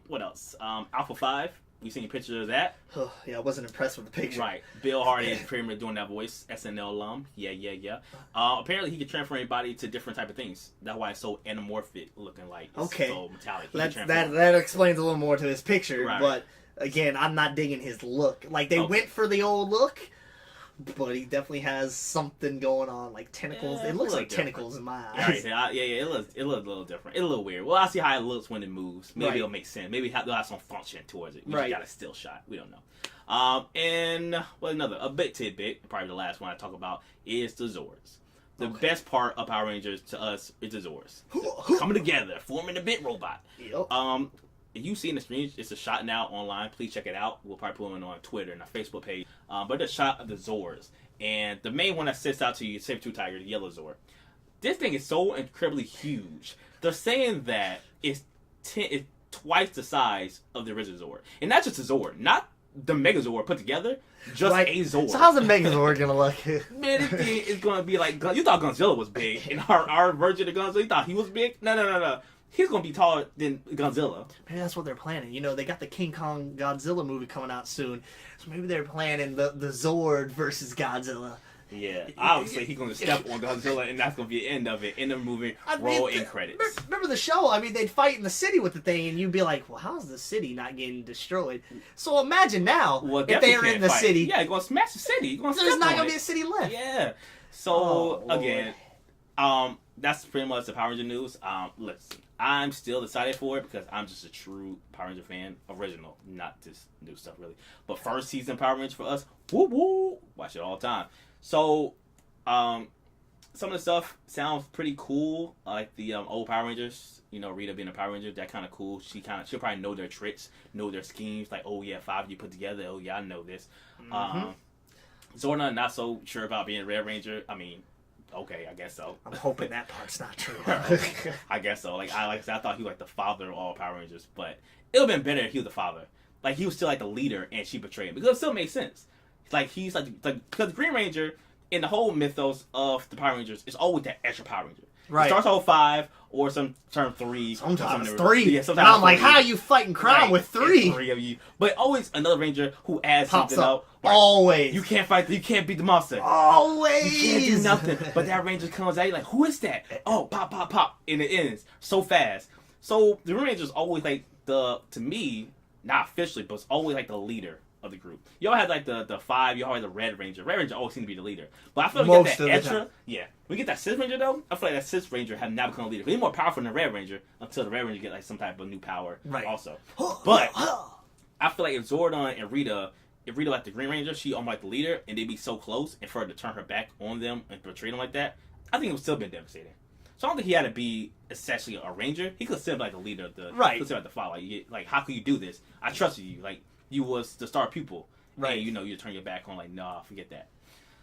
What else? Alpha 5. We seen pictures of that. Yeah, I wasn't impressed with the picture. Right. Bill Hardy is pretty much doing that voice. SNL alum. Yeah. Apparently, he can transfer anybody to different type of things. That's why it's so anamorphic looking, like it's so metallic. That explains a little more to this picture. Right. But again, I'm not digging his look. Like they went for the old look, but he definitely has something going on, like tentacles. It looks like tentacles in my eyes. Right. Yeah. It looks a little different. It's a little weird. Well, I'll see how it looks when it moves. Maybe it'll make sense. Maybe they'll have some function towards it. We just got a still shot. We don't know. And a bit tidbit, probably the last one I talk about, is the Zords. The best part of Power Rangers to us is the Zords. Coming together, forming a bit robot. Yep. If you've seen the screen, it's a shot now online. Please check it out. We'll probably put it on Twitter and our Facebook page. But it's a shot of the Zords. And the main one that sits out to you is Saber-Tooth Tiger, the yellow Zord. This thing is so incredibly huge. They're saying that it's twice the size of the original Zord. And not just the Zord. Not the Megazord put together. Just a Zord. So how's the Megazord going to look? Man, this thing is going to be like... You thought Godzilla was big. In our version of Godzilla, you thought he was big? No. He's going to be taller than Godzilla. Maybe that's what they're planning. You know, they got the King Kong Godzilla movie coming out soon. So maybe they're planning the Zord versus Godzilla. Yeah. Obviously, he's going to step on Godzilla, and that's going to be the end of it. In the movie, roll in credits. Remember the show? I mean, they'd fight in the city with the thing, and you'd be like, well, how's the city not getting destroyed? So imagine now, if they're in the city. Yeah, going to smash the city. There's not going to be a city left. Yeah. So, again, that's pretty much the Power Ranger news. Listen. I'm still excited for it because I'm just a true Power Ranger fan. Original, not this new stuff really. But first season Power Rangers for us, woo! Watch it all the time. So, some of the stuff sounds pretty cool. Like the old Power Rangers, you know, Rita being a Power Ranger, that kind of cool. She'll probably know their tricks, know their schemes. Like, oh yeah, 5 you put together. Oh yeah, I know this. Zordon, not so sure about being a Red Ranger. I mean, okay, I guess so. I'm hoping that part's not true. I guess so. Like I said, I thought he was like the father of all Power Rangers, but it would have been better if he was the father. Like he was still like the leader, and she betrayed him because it still makes sense. Like he's like because the Green Ranger in the whole mythos of the Power Rangers is always that extra Power Ranger. Right. It starts off 5 or some term 3. Sometimes 3. Yeah, sometimes and I'm like, how are you fighting crime with 3? 3 of you. But always another Ranger who adds Pops something up. Right. Always. You can't fight. You can't beat the monster. Always. You can't do nothing. But that Ranger comes out, you're like, who is that? Oh, pop, pop, pop. And it ends so fast. So the Ranger is always like to me, not officially, but it's always like the leader of the group. You all had like the 5, you all had the Red Ranger. Red Ranger always seemed to be the leader. But I feel like we get that extra. Yeah. We get that 6th Ranger though. I feel like that 6th Ranger have now become a leader. He's more powerful than the Red Ranger until the Red Ranger get like some type of new power also. But I feel like if Zordon and Rita, like the Green Ranger, she almost like the leader, and they'd be so close, and for her to turn her back on them and portray them like that, I think it would still been devastating. So I don't think he had to be essentially a Ranger. He could still be like the leader of the he could still like the father. Like how could you do this? I trusted you. Like you was the star pupil. Right. And you turn your back on like, nah, forget that.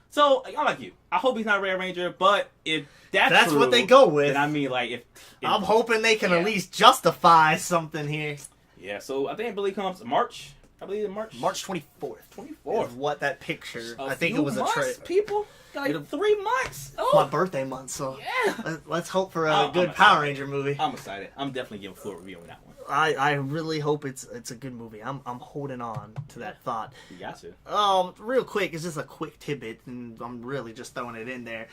So I'm like you. I hope he's not a Red Ranger, but if that's true, what they go with, then I mean, like, if I'm hoping they can at least justify something here. Yeah. So I think Billy comes March. I believe in March. March 24th. 24th. Is what that picture. I think it was a trailer. People. Like 3 months. Oh. My birthday month, so yeah. Let's hope for a good Power Ranger movie. I'm excited. I'm definitely giving a full review on that one. I really hope it's a good movie. I'm holding on to that thought. You got to. Real quick, it's just a quick tidbit, and I'm really just throwing it in there.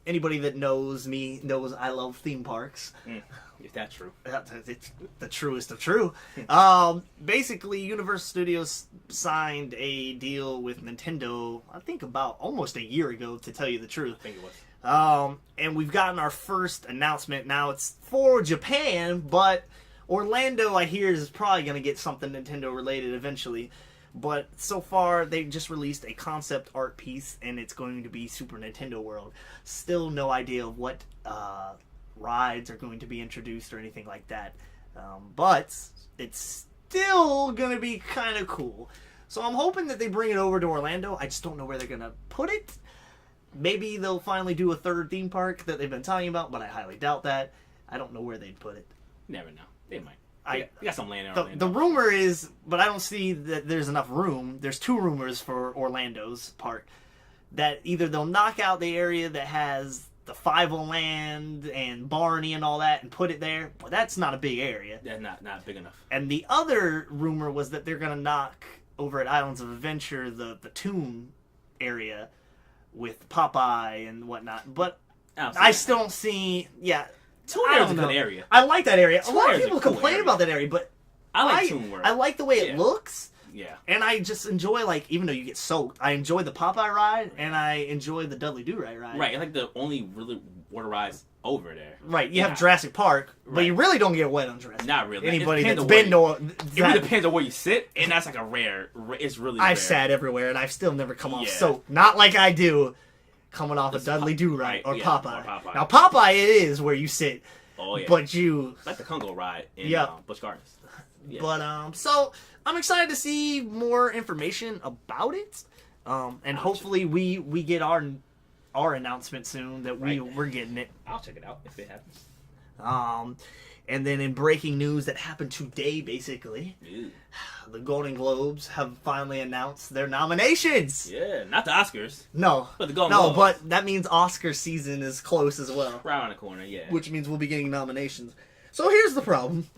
Anybody that knows me knows I love theme parks. Is that true? It's the truest of true. Basically, Universal Studios signed a deal with Nintendo, I think about almost a year ago, to tell you the truth. I think it was. And we've gotten our first announcement. Now, it's for Japan, but Orlando, I hear, is probably going to get something Nintendo-related eventually. But so far, they just released a concept art piece, and it's going to be Super Nintendo World. Still no idea of what rides are going to be introduced or anything like that. But it's still going to be kind of cool. So I'm hoping that they bring it over to Orlando. I just don't know where they're going to put it. Maybe they'll finally do a third theme park that they've been talking about, but I highly doubt that. I don't know where they'd put it. Never know. They might. They got some land in Orlando. The rumor is, but I don't see that there's enough room. There's 2 rumors for Orlando's park. That either they'll knock out the area that has the Five-O-Land and Barney and all that and put it there. But that's not a big area. That's not big enough. And the other rumor was that they're going to knock over at Islands of Adventure the Toon area with Popeye and whatnot. But I still don't see... Yeah. Toon World's a good area. I like that area. A lot of people cool complain about that area, but I like Toon World. I like the way it looks. Yeah. And I just enjoy, like, even though you get soaked, I enjoy the Popeye ride, and I enjoy the Dudley Do-Right ride. Right, like the only really water rides over there. Right, you have Jurassic Park, but you really don't get wet on Jurassic Park. Not really. Anybody that's been to... It really depends on where you sit, and that's like a rare... It's really rare. I've sat everywhere, and I've still never come off soaked. Not like I do coming off a Dudley Do-Right or Popeye. Now, Popeye it is where you sit. Oh, yeah. But you... Like the Congo ride in Busch Gardens. Yeah. But, so, I'm excited to see more information about it. And hopefully we get our announcement soon that we're getting it. I'll check it out if it happens. And then in breaking news that happened today, basically, the Golden Globes have finally announced their nominations. Yeah, not the Oscars. No. But the Golden Globes. But that means Oscar season is close as well. Right around the corner, yeah. Which means we'll be getting nominations. So here's the problem.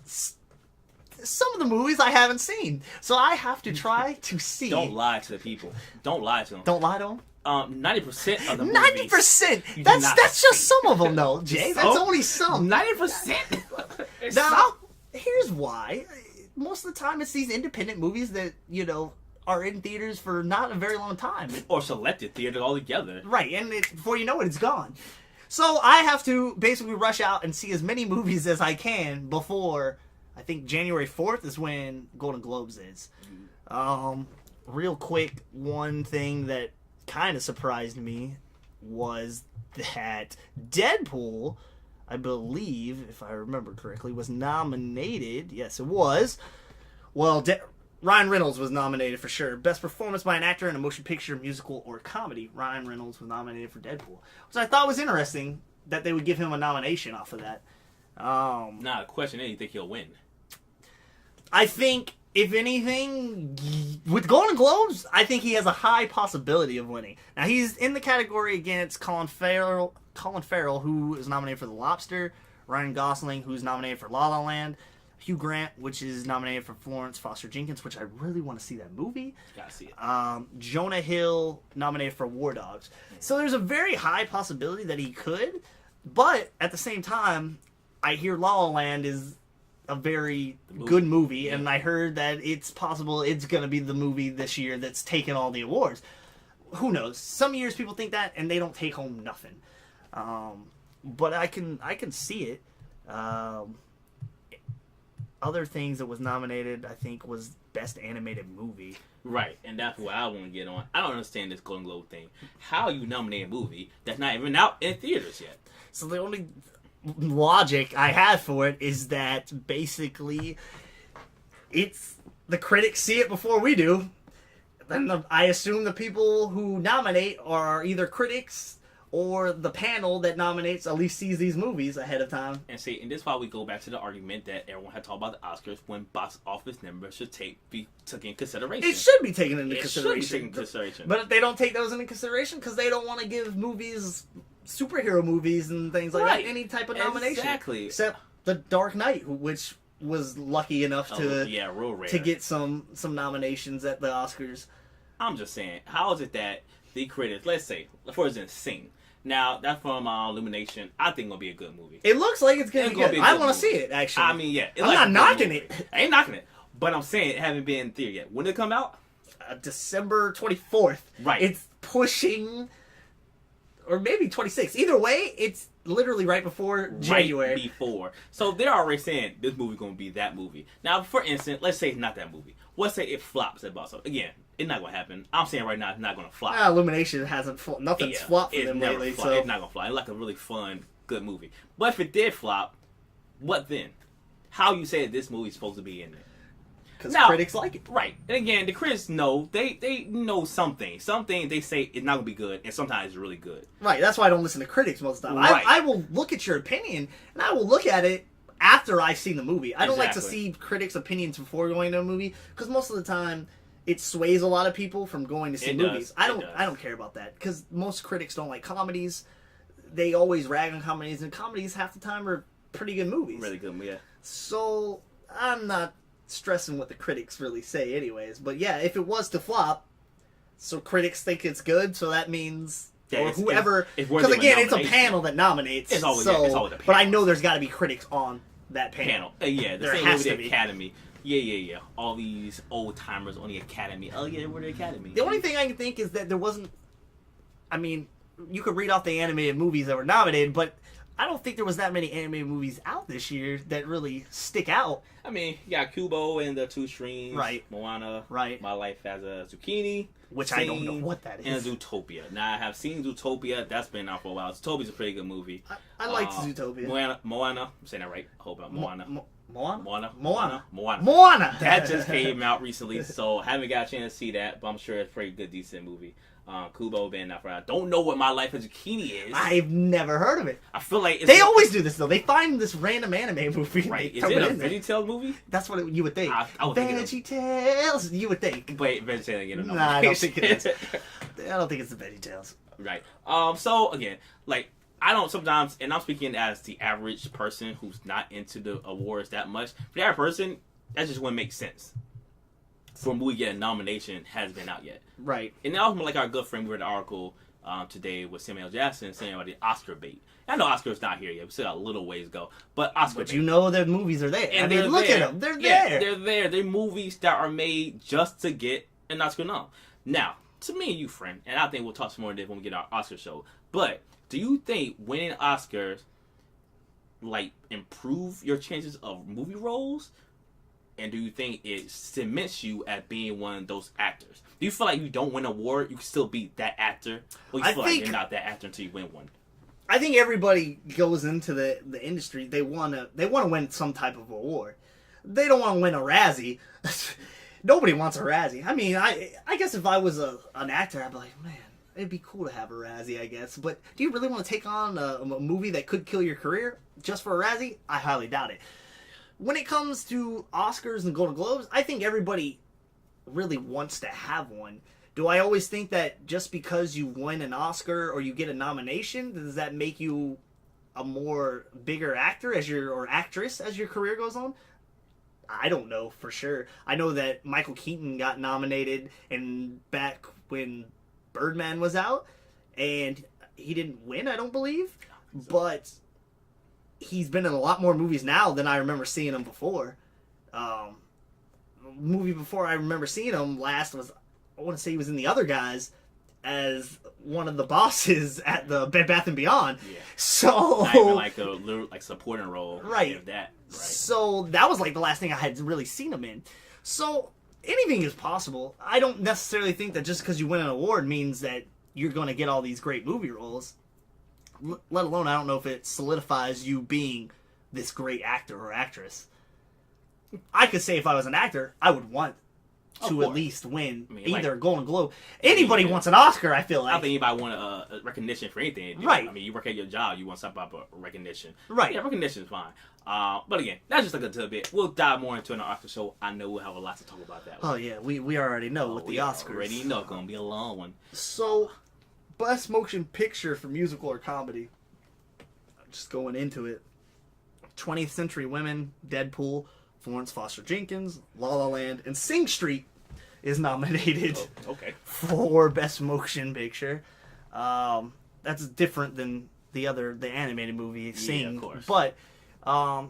Some of the movies I haven't seen. So I have to try to see. Don't lie to the people. Don't lie to them. Don't lie to them? 90% of the movies. 90%? That's just some of them, though, Jay. That's only some. 90%? Now, here's why. Most of the time, it's these independent movies that, are in theaters for not a very long time. Or selected theater altogether. Right, and before you know it, it's gone. So I have to basically rush out and see as many movies as I can before... I think January 4th is when Golden Globes is. Real quick, one thing that kind of surprised me was that Deadpool, I believe, if I remember correctly, was nominated. Yes, it was. Well, Ryan Reynolds was nominated for sure. Best performance by an actor in a motion picture, musical, or comedy. Ryan Reynolds was nominated for Deadpool. Which I thought was interesting that they would give him a nomination off of that. The question is, you think he'll win? I think, if anything, with Golden Globes, I think he has a high possibility of winning. Now, he's in the category against Colin Farrell, who is nominated for The Lobster, Ryan Gosling, who's nominated for La La Land, Hugh Grant, which is nominated for Florence Foster Jenkins, which I really want to see that movie. Gotta see it. Jonah Hill, nominated for War Dogs. So there's a very high possibility that he could, but at the same time, I hear La La Land is a very good movie, and I heard that it's possible it's going to be the movie this year that's taken all the awards. Who knows? Some years people think that, and they don't take home nothing. But I can see it. Other things that was nominated, I think, was Best Animated Movie. Right, and that's what I want to get on. I don't understand this Golden Globe thing. How you nominate a movie that's not even out in theaters yet? So the only logic I have for it is that basically it's the critics see it before we do, then I assume the people who nominate are either critics or the panel that nominates at least sees these movies ahead of time. And this is why we go back to the argument that everyone had talked about the Oscars when box office numbers should be taken into consideration. It should be taken into consideration. Should be taken into consideration. But they don't take those into consideration because they don't want to give movies, superhero movies and things like that, any type of nomination. Exactly. Except The Dark Knight, which was lucky enough to real rare. to get some nominations at the Oscars. I'm just saying, how is it that the critics, let's say, for instance, Sing. Now, that's from Illumination. I think it'll be a good movie. It looks like it's going to be good. I want to see it, actually. I mean, yeah. I'm not knocking it. I ain't knocking it. But I'm saying it haven't been in theater yet. When did it come out? December 24th. Right. It's pushing, or maybe 26th. Either way, it's literally right before January. Right before. So they're already saying this movie's going to be that movie. Now, for instance, let's say it's not that movie. Let's say it flops at box office. Again, it's not going to happen. I'm saying right now it's not going to flop. Illumination hasn't nothing's flopped for them lately. So it's not going to flop. It's like a really fun, good movie. But if it did flop, what then? How you say this movie's supposed to be in there? Because critics like it. Right. And again, the critics know. They know something. Something they say it's not going to be good, and sometimes it's really good. Right. That's why I don't listen to critics most of the time. Right. I will look at your opinion, and I will look at it after I've seen the movie. I don't like to see critics' opinions before going to a movie, because most of the time it sways a lot of people from going to see movies. I don't care about that, because most critics don't like comedies. They always rag on comedies, and comedies half the time are pretty good movies. Really good, yeah. So I'm not stressing what the critics really say anyways. But yeah, if it was to flop, so critics think it's good, so that means... or whoever... Because again, it's a panel that nominates. It's always a panel. But I know there's got to be critics on that panel. Yeah, there has to be. Academy. Yeah. All these old timers on the Academy. Oh yeah, we're the Academy. The only thing I can think is that there wasn't. I mean, you could read off the animated movies that were nominated, but I don't think there was that many animated movies out this year that really stick out. I mean, you got Kubo and the Two Streams. Right. Moana. Right. My Life as a Zucchini. Which I don't know what that is. And Zootopia. Now, I have seen Zootopia. That's been out for a while. Zootopia's a pretty good movie. I liked Zootopia. Moana. I'm saying that right. I hope I'm Moana. Moana. That just came out recently, so I haven't got a chance to see that, but I'm sure it's a pretty good, decent movie. Kubo been out for a while. Don't know what My Life as a Zucchini is. I've never heard of it. I feel like they always do this though. They find this random anime movie. Right? Is it a VeggieTales movie? That's what you would think. VeggieTales. You would think. Wait, VeggieTales again? Nah, I don't think it is. I don't think it's the VeggieTales. Right. So again, like I don't sometimes, and I'm speaking as the average person who's not into the awards that much. For the average person, that just wouldn't make sense. For a movie get a nomination hasn't been out yet. Right. And that was like our good friend, we read an article today with Samuel Jackson saying about the Oscar bait. I know Oscar's not here yet. We still got a little ways to go. But Oscar bait. You know the movies are there. And look at them. They're there. They're there. They're movies that are made just to get an Oscar nom. Now, to me and you, friend, and I think we'll talk some more of this when we get our Oscar show, but do you think winning Oscars like improve your chances of movie roles? And do you think it cements you as being one of those actors? Do you feel like you don't win an award, you can still be that actor? Or you feel like you're not that actor until you win one? I think everybody goes into the industry, they wanna win some type of award. They don't want to win a Razzie. Nobody wants a Razzie. I mean, I guess if I was an actor, I'd be like, man, it'd be cool to have a Razzie, I guess. But do you really want to take on a movie that could kill your career just for a Razzie? I highly doubt it. When it comes to Oscars and Golden Globes, I think everybody really wants to have one. Do I always think that just because you win an Oscar or you get a nomination, does that make you a more bigger actor or actress as your career goes on? I don't know for sure. I know that Michael Keaton got nominated and back when Birdman was out, and he didn't win, I don't believe. But he's been in a lot more movies now than I remember seeing him before. Movie before I remember seeing him last was, I want to say he was in The Other Guys as one of the bosses at the Bed Bath & Beyond. Yeah. So not even like a little supporting role. Right. Of that. Right. So that was like the last thing I had really seen him in. So anything is possible. I don't necessarily think that just because you win an award means that you're going to get all these great movie roles. Let alone, I don't know if it solidifies you being this great actor or actress. I could say if I was an actor, I would want to at least win either a Golden Globe. Anybody wants an Oscar, I feel like. I think anybody want a recognition for anything. Right. I mean, you work at your job, you want some type of recognition. Right. Yeah, recognition is fine. But again, that's just like a little bit. We'll dive more into an Oscar show. I know we'll have a lot to talk about that one. Oh, yeah. We already know with the Oscars. We already know it's going to be a long one. So, Best Motion Picture for Musical or Comedy. Just going into it. 20th Century Women, Deadpool, Florence Foster Jenkins, La La Land, and Sing Street is nominated for Best Motion Picture. That's different than the animated movie, Sing. Yeah, of course. But I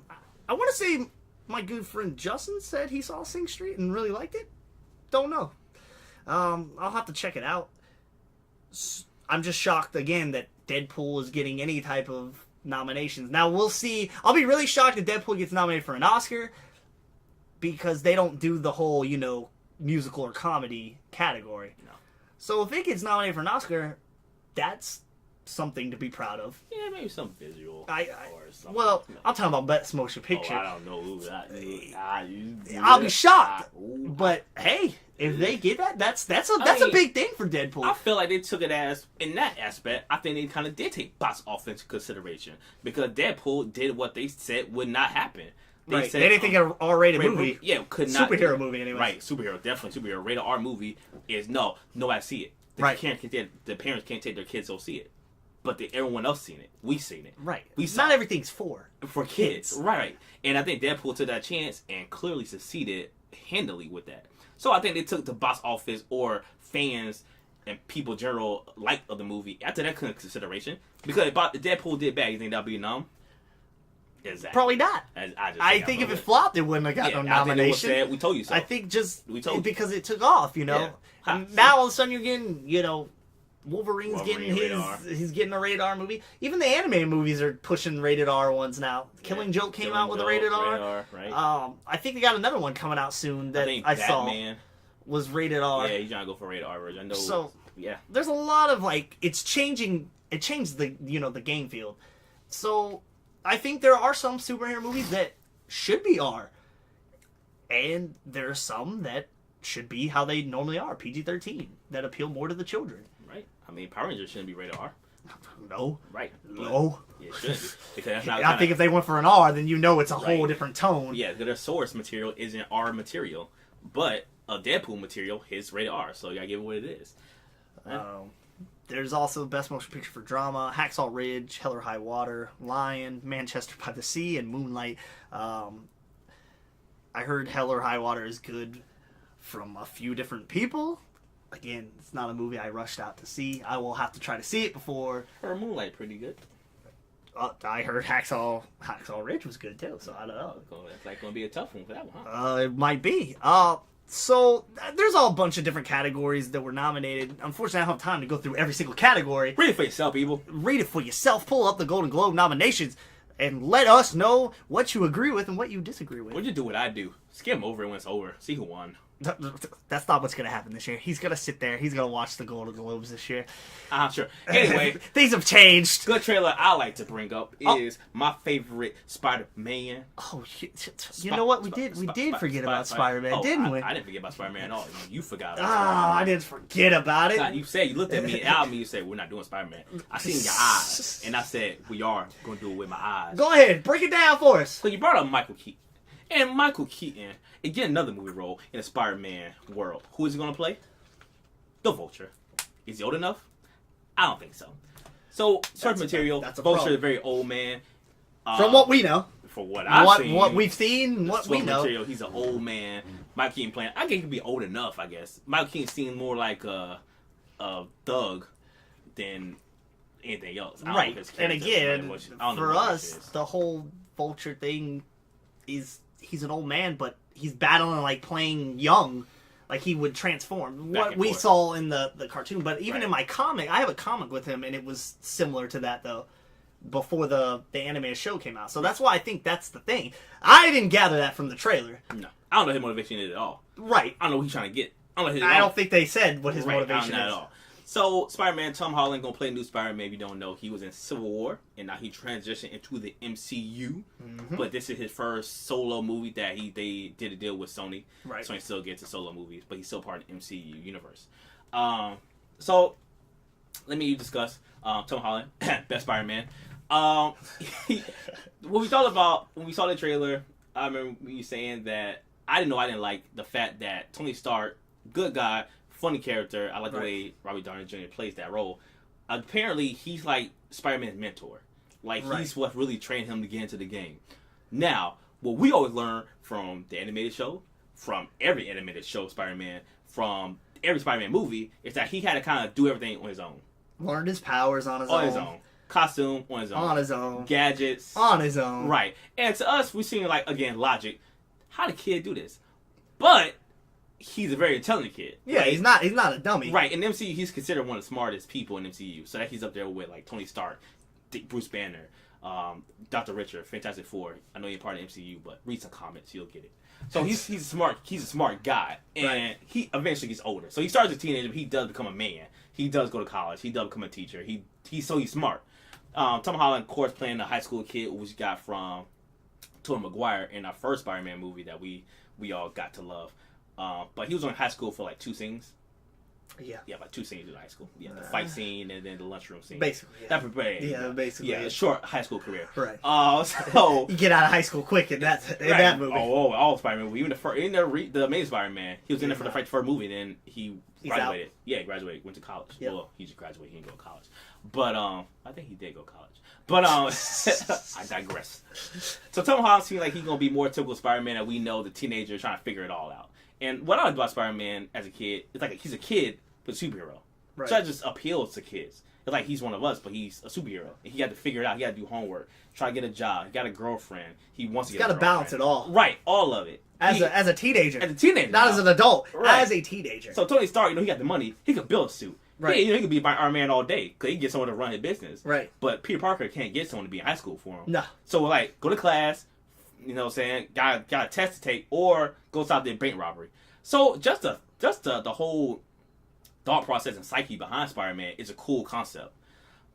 want to say my good friend Justin said he saw Sing Street and really liked it. Don't know. I'll have to check it out. I'm just shocked, again, that Deadpool is getting any type of nominations. Now, we'll see. I'll be really shocked if Deadpool gets nominated for an Oscar because they don't do the whole, musical or comedy category. No. So if it gets nominated for an Oscar, that's something to be proud of. Yeah, maybe some visual or something. Well, I'm talking about Best Motion Picture. I don't know. I'll be shocked. But hey, if they get that, that's a big thing for Deadpool. I feel like they took it as, in that aspect, I think they kind of did take box office into consideration because Deadpool did what they said would not happen. They didn't think an R-rated movie. Yeah, could not. Superhero movie, anyway. Right, superhero, definitely superhero. Rated R movie is nobody see it. The parents can't take their kids to see it. But everyone else seen it. We seen it. Right. Not everything's for kids. Right. And I think Deadpool took that chance and clearly succeeded handily with that. So I think they took the box office or fans and people in general like of the movie after that consideration. Because if Deadpool did bad, you think that'd be numb? Exactly. Probably not. I think if it flopped, it wouldn't have got no nomination. We told you so. I think because it took off, Now all of a sudden you're getting, Wolverine's getting he's getting a rated R movie. Even the animated movies are pushing rated R ones now. Killing Joke came out with a rated R. Right. I think they got another one coming out soon that I saw was rated R. Yeah, he's trying to go for a rated R version. I know. So there's a lot of it's changing. It changed the the game field. So I think there are some superhero movies that should be R, and there are some that should be how they normally are, PG-13, that appeal more to the children. Right. I mean, Power Rangers shouldn't be rated R. No. Right. No. Yeah, it shouldn't be. Because that's not I think if they went for an R, then it's a whole different tone. Yeah, their source material isn't R material, but a Deadpool material is rated R, so you gotta give it what it is. There's also Best Motion Picture for Drama, Hacksaw Ridge, Hell or High Water, Lion, Manchester by the Sea, and Moonlight. I heard Hell or High Water is good from a few different people. Again, it's not a movie I rushed out to see. I will have to try to see it before. Her Moonlight pretty good. I heard Hacksaw Ridge was good too, so I don't know. It's like going to be a tough one for that one, huh? It might be. So there's all a bunch of different categories that were nominated. Unfortunately, I don't have time to go through every single category. Read it for yourself, people. Read it for yourself. Pull up the Golden Globe nominations and let us know what you agree with and what you disagree with. What'd you do what I do? Skim over it when it's over. See who won. That's not what's going to happen this year. He's going to sit there. He's going to watch the Golden Globes this year. I'm sure. Anyway. Things have changed. Good trailer I like to bring up is my favorite Spider-Man. Oh, you know what? We did forget about Spider-Man, didn't we? I didn't forget about Spider-Man at all. You forgot about Spider-Man. I didn't forget about it. You looked at me and you said, we're not doing Spider-Man. I seen your eyes. And I said, we are going to do it with my eyes. Go ahead. Break it down for us. So you brought up Michael Keaton. And Michael Keaton, again, another movie role in the Spider-Man world. Who is he going to play? The Vulture. Is he old enough? I don't think so. So, source material, Vulture is a very old man. From what we know. For what I've seen. What we've seen, what we know. Material, he's an old man. Michael Keaton playing, I think he could be old enough, I guess. Michael Keaton seems more like a thug than anything else. Right. And again, for us, the whole Vulture thing is... He's an old man, but he's battling, playing young. Like, he would transform. What we saw in the cartoon. But even in my comic, I have a comic with him, and it was similar to that, though, before the animated show came out. So that's why I think that's the thing. I didn't gather that from the trailer. No. I don't know his motivation is at all. Right. I don't know what he's trying to get. I don't think they said what his motivation is. Not at all. So, Spider-Man, Tom Holland gonna play a new Spider-Man. If you don't know, he was in Civil War, and now he transitioned into the MCU. Mm-hmm. But this is his first solo movie that they did a deal with Sony. Right. Sony still gets the solo movies, but he's still part of the MCU universe. So, let me discuss Tom Holland, best Spider-Man. What we thought about when we saw the trailer, I remember you saying that I didn't like the fact that Tony Stark, good guy, funny character. I like the way Robert Downey Jr. plays that role. Apparently, he's like Spider-Man's mentor. Like, he's what really trained him to get into the game. Now, what we always learn from the animated show, from every animated show Spider-Man, from every Spider-Man movie, is that he had to kind of do everything on his own. Learned his powers on his own. On his own. Costume on his own. On his own. Gadgets. On his own. Right. And to us, we seem like, again, logic. How did the kid do this? But he's a very intelligent kid. Yeah, right? He's not a dummy. Right. In MCU, he's considered one of the smartest people in MCU. So that he's up there with like Tony Stark, Bruce Banner, Dr. Richard, Fantastic Four. I know you're part of MCU, but read some comments, you'll get it. So he's a smart guy, and he eventually gets older. So he starts as a teenager, but he does become a man. He does go to college. He does become a teacher. He's smart. Tom Holland, of course, playing the high school kid, which got from Tobey Maguire in our first Spider-Man movie that we all got to love. But he was on high school for like 2 scenes. Yeah, about 2 scenes in high school. Yeah, the fight scene and then the lunchroom scene. Basically, yeah. Basically, a short high school career. Right. So you get out of high school quick in that movie. All Spider-Man movie. Even the Amazing Spider-Man, he was in there for the first movie, and then he graduated. Yeah, he graduated, went to college. Yep. Well, he just graduated. He didn't go to college, but I think he did go to college. But I digress. So Tom Holland seems like he's gonna be more typical Spider-Man that we know, the teenager trying to figure it all out. And what I like about Spider-Man as a kid, it's like he's a kid but a superhero. Right. So that just appeals to kids. It's like he's one of us, but he's a superhero. And he got to figure it out. He got to do homework, try to get a job. He got a girlfriend. He wants to get a girlfriend. He's got to balance it all. Right, all of it. As a teenager. As a teenager. Not as an adult. Right. As a teenager. So Tony Stark, he got the money. He could build a suit. Right. He could be Iron Man all day because he can get someone to run his business. Right. But Peter Parker can't get someone to be in high school for him. No. So like, go to class, you know what I'm saying, got a test to take, or goes out there bank robbery. So just the whole thought process and psyche behind Spider-Man is a cool concept.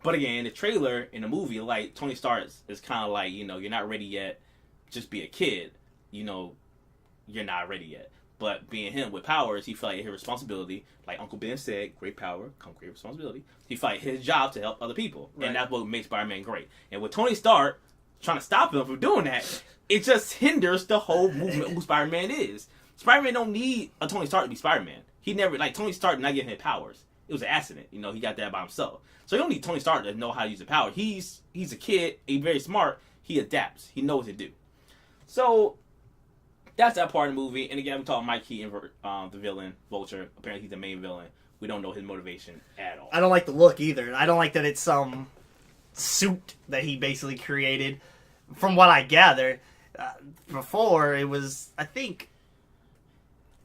But again, the trailer in the movie, like Tony Stark is kind of like, you're not ready yet. Just be a kid. You're not ready yet. But being him with powers, he felt like his responsibility, like Uncle Ben said, great power comes great responsibility. He felt like his job to help other people. Right. And that's what makes Spider-Man great. And with Tony Stark trying to stop him from doing that, it just hinders the whole movement of who Spider-Man is. Spider-Man don't need a Tony Stark to be Spider-Man. He never, Tony Stark not getting his powers. It was an accident. He got that by himself. So you don't need Tony Stark to know how to use the power. He's a kid. He's very smart. He adapts. He knows what to do. So that's that part of the movie. And again, we talk Mike Keaton, the villain, Vulture. Apparently he's the main villain. We don't know his motivation at all. I don't like the look either. I don't like that it's some suit that he basically created. From what I gather, before it was, I think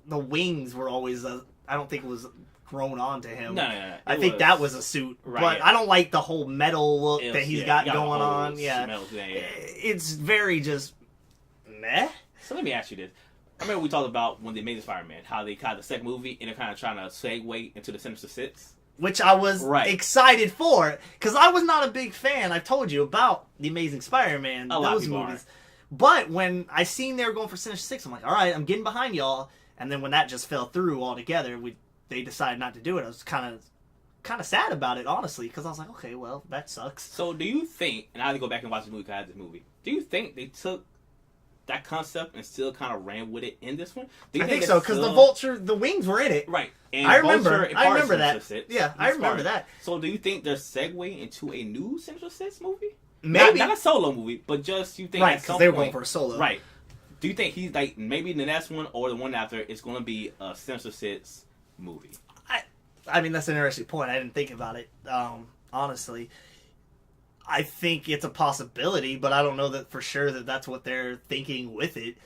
the wings were always I don't think it was grown onto him. No. I think that was a suit. Right, but I don't like the whole metal look that he's got going on. Yeah. It's very just meh. So let me ask you this. I remember we talked about when they made the Spider-Man, how they kind of the second movie and they're kind of trying to segue into the Sinister Six. Which I was excited for, because I was not a big fan. I've told you about the Amazing Spider-Man, those movies. But when I seen they were going for Sinister Six, I'm like, all right, I'm getting behind y'all. And then when that just fell through altogether, they decided not to do it. I was kind of sad about it, honestly, because I was like, okay, well, that sucks. So do you think, and I had to go back and watch the movie because I had this movie, do you think they took that concept and still kind of ran with it in this one? I think so, because the Vulture, the wings were in it. Right. And I remember that. Yeah, I remember that. So do you think they're segueing into a new Sinister Six movie? Maybe. Not a solo movie, but just you think right, because they were going for a solo. Right. Do you think he's like, maybe the next one or the one after it's going to be a Sinister Six movie? I mean, that's an interesting point. I didn't think about it, honestly. I think it's a possibility, but I don't know that for sure that that's what they're thinking with it.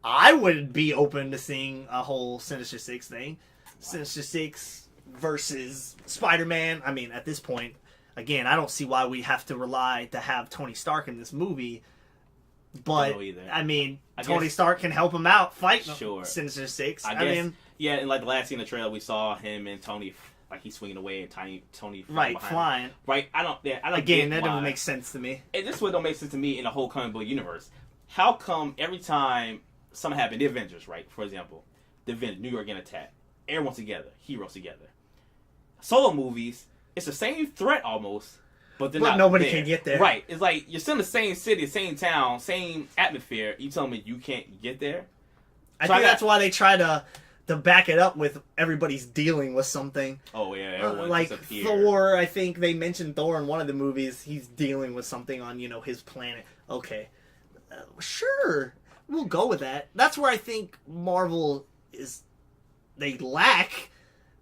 I would be open to seeing a whole Sinister Six thing. Wow. Sinister Six versus Spider-Man. I mean, at this point, again, I don't see why we have to rely to have Tony Stark in this movie. But, I mean, Tony Stark can help him out fight Sinister Six. I mean, yeah, and like the last scene in the trailer, we saw him and Tony like he's swinging away and Tony Right, flying. Right, I don't Again, that doesn't make sense to me. And this one don't make sense to me in the whole comic book universe. How come every time something happened, the Avengers, right? For example, the Avengers, New York getting attacked, everyone's together, heroes together. Solo movies, it's the same threat almost, but nobody there. can get there. Right, it's like you're still in the same city, same town, same atmosphere. You tell me you can't get there? I think that's why they try to back it up with everybody's dealing with something. Oh yeah, everyone like disappeared. Thor. I think they mentioned Thor in one of the movies. He's dealing with something on his planet. Okay, sure, we'll go with that. That's where I think Marvel they lack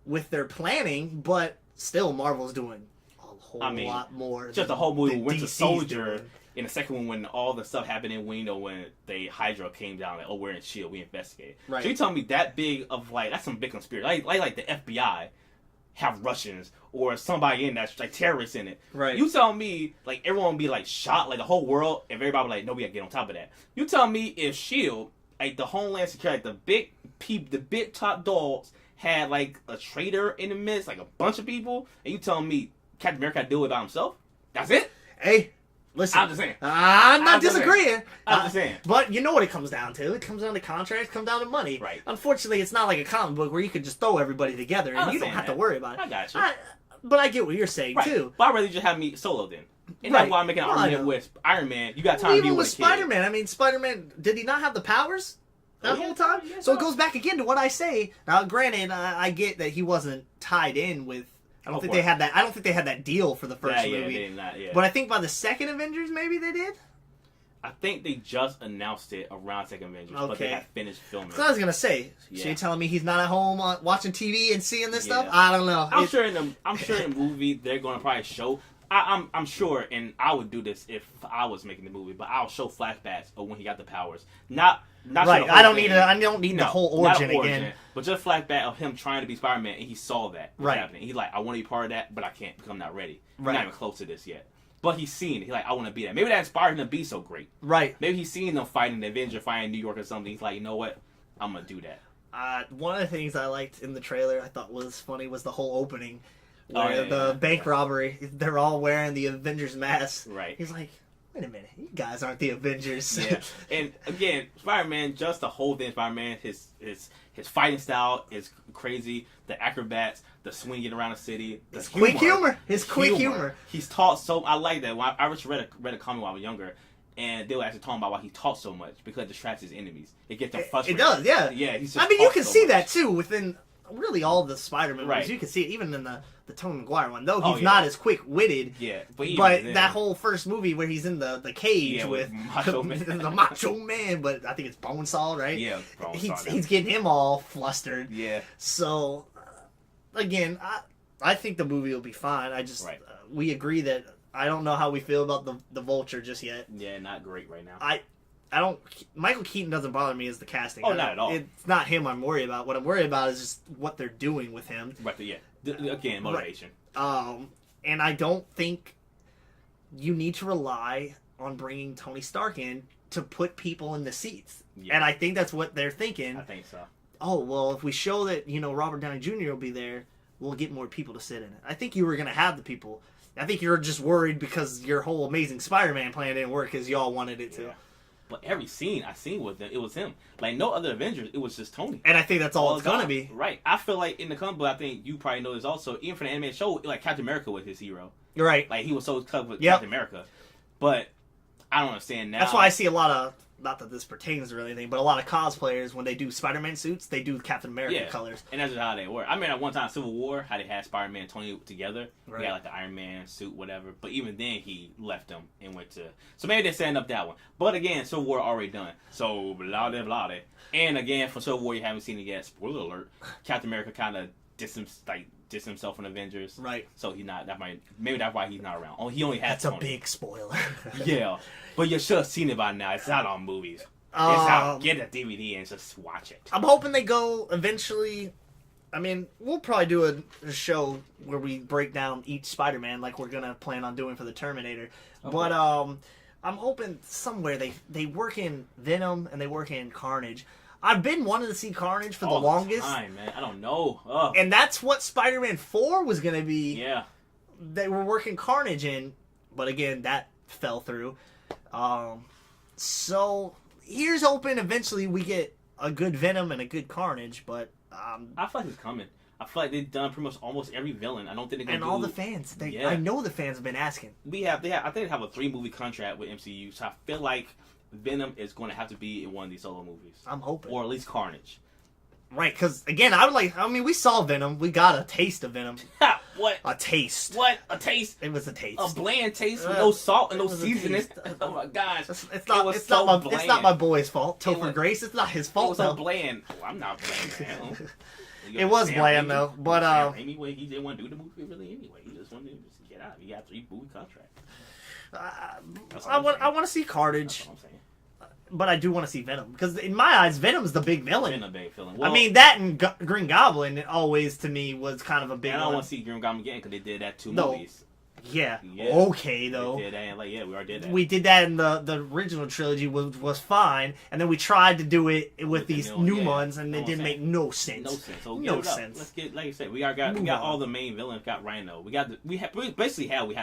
with their planning, but still Marvel's doing a whole lot more. Just the whole movie, Winter DC's Soldier. doing. In the second one, when all the stuff happened in when the Hydra came down, like, oh, we're in S.H.I.E.L.D., we investigate. Right. So you telling me that big of, like, that's some big conspiracy. Like the FBI have Russians or somebody in that's, like, terrorists in it. Right. You tell me, like, everyone be, like, shot, like, the whole world, if everybody like, no, we gotta get on top of that. You tell me if S.H.I.E.L.D., like, the Homeland Security, like, the big top dogs had, like, a traitor in the midst, like, a bunch of people, and you telling me Captain America had to do it by himself? That's it? Hey. Listen, I'm just saying. I'm not disagreeing. I'm just saying. But you know what it comes down to? It comes down to contracts, comes down to money. Right. Unfortunately, it's not like a comic book where you could just throw everybody together and you don't have to worry about it. I got you. But I get what you're saying, too. But I'd rather just have me solo then. And that's why I'm making an argument with Iron Man. You got time to be with Spider-Man. I mean, Spider-Man, did he not have the powers that whole time? So it goes back again to what I say. Now, granted, I get that he wasn't tied in with... I don't think they had that. I don't think they had that deal for the first movie. But I think by the second Avengers, maybe they did. I think they just announced it around second Avengers, but they had finished filming. So I was gonna say, so you're telling me he's not at home watching TV and seeing this stuff? I don't know. I'm sure in the movie they're gonna probably show. I'm sure, and I would do this if I was making the movie, but I'll show flashbacks of when he got the powers. Not right. I don't need the whole origin again. But just flashback of him trying to be Spider-Man, and he saw that happening. He's like, I want to be part of that, but I can't because I'm not ready. I'm not even close to this yet. But he's seen it. He's like, I want to be that. Maybe that inspired him to be so great. Right. Maybe he's seen them fighting the Avenger, fighting New York or something. He's like, you know what? I'm going to do that. One of the things I liked in the trailer I thought was funny was the whole opening. Where the bank robbery, they're all wearing the Avengers masks. Right. He's like, wait a minute, you guys aren't the Avengers. Yeah. And again, Spider-Man, just the whole thing, Spider-Man, his fighting style is crazy. The acrobats, the swinging around the city, his quick humor. His quick humor. He's taught so. I like that. When I read a comic when I was younger, and they were actually talking about why he taught so much because it distracts his enemies. It gets them frustrated. It does, yeah. Yeah. He's just I mean, you can see that too within really all the Spider-Man movies. Right. You can see it even in the Tobey Maguire one, though he's not as quick-witted. Yeah, but that whole first movie where he's in the cage with Macho Man. the Macho Man, but I think it's Bonesaw, right? Yeah, he's getting him all flustered. Yeah. So, again, I think the movie will be fine. I just we agree that I don't know how we feel about the Vulture just yet. Yeah, not great right now. I don't. Michael Keaton doesn't bother me as the casting. Oh, not at all. It's not him I'm worried about. What I'm worried about is just what they're doing with him. Right. Yeah. Again, motivation. And I don't think you need to rely on bringing Tony Stark in to put people in the seats. Yeah. And I think that's what they're thinking. I think so. Oh, well, if we show that, Robert Downey Jr. will be there, we'll get more people to sit in it. I think you were going to have the people. I think you're just worried because your whole Amazing Spider-Man plan didn't work because y'all wanted it to. But every scene I seen with them, it was him. Like, no other Avengers, it was just Tony. And I think that's all it's going to be. Right. I feel like in the comic book, I think you probably know this also, even for the animated show, like Captain America was his hero. You're right. Like, he was so covered with Captain America. But I don't understand now. That's why I see a lot of, not that this pertains or anything, but a lot of cosplayers, when they do Spider-Man suits, they do Captain America colors. And that's just how they work. I mean, at one time, Civil War, how they had Spider-Man and Tony together. Right. He had, like, the Iron Man suit, whatever. But even then, he left them and went to... So maybe they're setting up that one. But again, Civil War already done. So, blah, blah, blah. And again, for Civil War, you haven't seen it yet. Spoiler alert. Captain America kind of dissed himself in Avengers. Right. So he's not... Maybe that's why he's not around. Oh, he only has That's Tony. A big spoiler. Yeah. But you should have seen it by now. It's not on movies. It's out. Get a DVD and just watch it. I'm hoping they go eventually. I mean, we'll probably do a show where we break down each Spider-Man like we're going to plan on doing for the Terminator. Okay. But I'm hoping somewhere they work in Venom and they work in Carnage. I've been wanting to see Carnage for the longest. Time, man. I don't know. Ugh. And that's what Spider-Man 4 was going to be. Yeah. They were working Carnage in, but again, that fell through. So here's hoping eventually we get a good Venom and a good Carnage, but I feel like it's coming. I feel like they've done pretty much almost every villain. I don't think they're gonna and do... all the fans. I know the fans have been asking. I think they have a 3-movie contract with MCU, so I feel like Venom is going to have to be in one of these solo movies. I'm hoping, or at least Carnage. Right, because again, we saw Venom. We got a taste of Venom. What? A taste. What? A taste? It was a taste. A bland taste with no salt and no seasoning. Oh my gosh. It's not my boy's fault. Topher Grace, it's not his fault. It was so bland. Oh, I'm not bland, man. It was bland though, but anyway, he didn't want to do the movie really anyway. He just wanted to get out. He got 3-movie contract. I want to see Carnage. That's what I'm saying. But I do want to see Venom because in my eyes, Venom's the big villain. Well, I mean, that and Green Goblin always to me was kind of a big. I don't want to see Green Goblin again because they did that 2 movies. Yeah. Okay, though. We did that. We already did that. We did that in the original trilogy, was fine, and then we tried to do it with these new ones, and it didn't make no sense. No sense. So no sense. Let's get, like you said, we got all the main villains. We got Rhino. We had the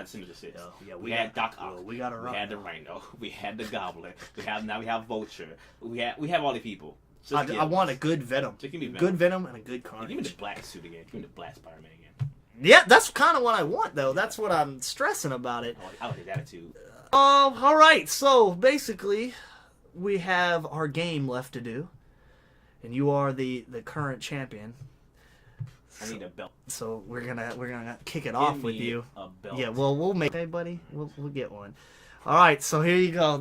Sinister Six. Yeah, we had Doc Ock. We got We had the Rhino. We had the Goblin. We have Vulture. We have all the people. I want a good Venom. Just give me Venom. Good Venom and a good Carnage. Give me the black suit again. Give me the black Spider-Man again. Yeah, that's kind of what I want, though. That's what I'm stressing about it. I like his attitude. All right. So basically, we have our game left to do, and you are the current champion. I need a belt. So we're gonna kick it off with you. A belt. Yeah. Well, we'll make. Hey, buddy. We'll get one. All right. So here you go.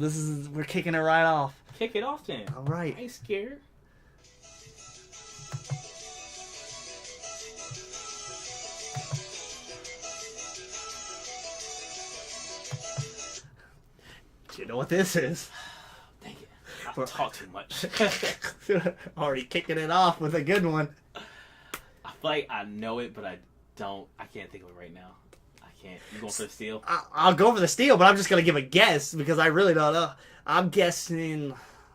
We're kicking it right off. Kick it off then. All right. I ain't scared. You know what this is? Dang it. I talk too much. Already kicking it off with a good one. I feel like I know it, but I don't. I can't think of it right now. I can't. You going for the steal? I'll go for the steal, but I'm just going to give a guess because I really don't know. I'm guessing...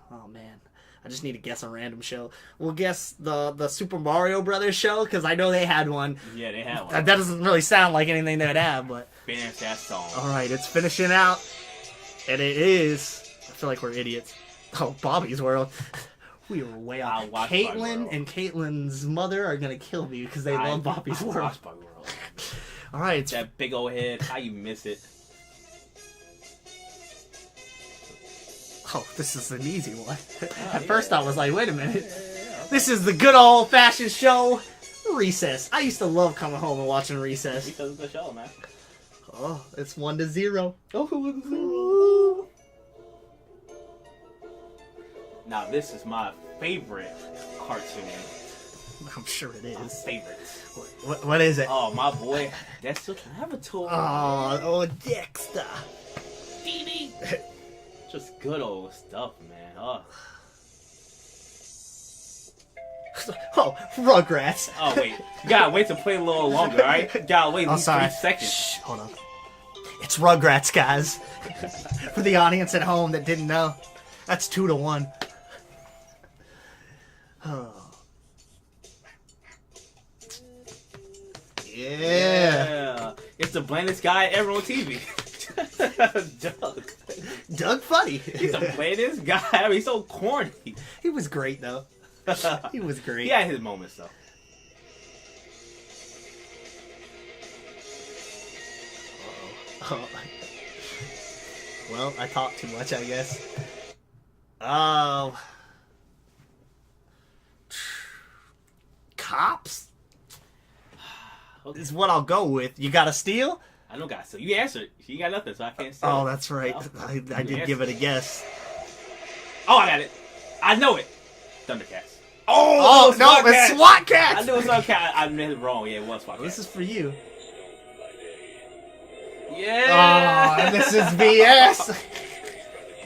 Oh, man. I just need to guess a random show. We'll guess the Super Mario Brothers show because I know they had one. Yeah, they had one. That doesn't really sound like anything they'd have, but... Finish that song. All right, it's finishing out. And it is... I feel like we're idiots. Oh, Bobby's World. We were way off. Caitlin and Caitlin's mother are going to kill me because they love Bobby's World. Bobby's World. All right. That big old head. How you miss it? Oh, this is an easy one. At first I was like, wait a minute. This is the good old-fashioned show, Recess. I used to love coming home and watching Recess. Recess is the show, man. Oh, it's 1-0. Oh, now this is my favorite cartoon. I'm sure it is. My favorite. What is it? Oh, my boy. That's the Laboratory. Oh, Dexter. Dee Just good old stuff, man. Oh. Oh, Rugrats. Oh, wait. You gotta wait to play a little longer, alright? You gotta wait 3 seconds. Shh, hold on. It's Rugrats, guys. For the audience at home that didn't know. That's 2-1. Oh. Yeah. It's the blandest guy ever on TV. Doug Funny. He's the blandest guy ever. He's so corny. He was great, though. He was great. He had his moments, though. Oh. Well, I talked too much, I guess. Cops is what I'll go with. You got a steal? I don't got steal. You answered. You got nothing, so I can't steal. Oh, that's right. I did give it a guess. Oh, I got it. I know it. Thundercats. Oh no, it's SWAT Cats. I knew it was SWAT. I made it wrong. Yeah, it was SWAT Cats. This is for you. Yeah. Oh, this is BS.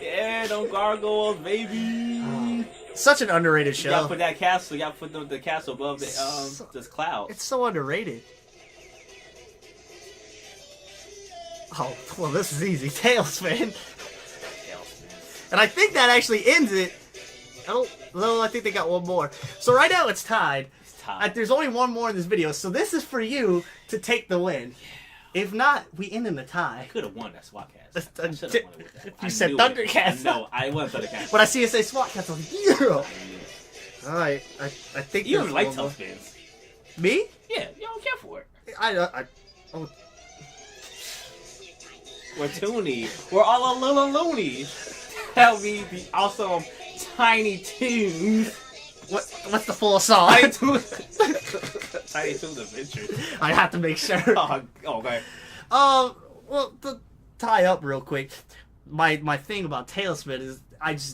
Yeah, don't gargoyles, baby. Such an underrated show. You gotta put that castle. You gotta put the castle above this cloud. It's so underrated. Oh, well, this is easy. Tails, man. Tails, man. And I think that actually ends it. Oh, no, I think they got one more. So right now it's tied. It's tied. There's only one more in this video, so this is for you to take the win. If not, we end in the tie. I could have won that SWAT cast. I should have won it with that. You said Thundercats. No, I won Thundercats. But I see it say SWAT cats. I'm like, yeah. Alright, I think you don't like Tailspins. Me? Yeah, you don't care for it. Oh. We're toony. We're all a little loony. Tell me the awesome Tiny Toons. What's the full song? Tiny Toons. Tiny Toons Adventures. I have to make sure. Oh, okay. Well, to tie up real quick, my thing about Tailspin is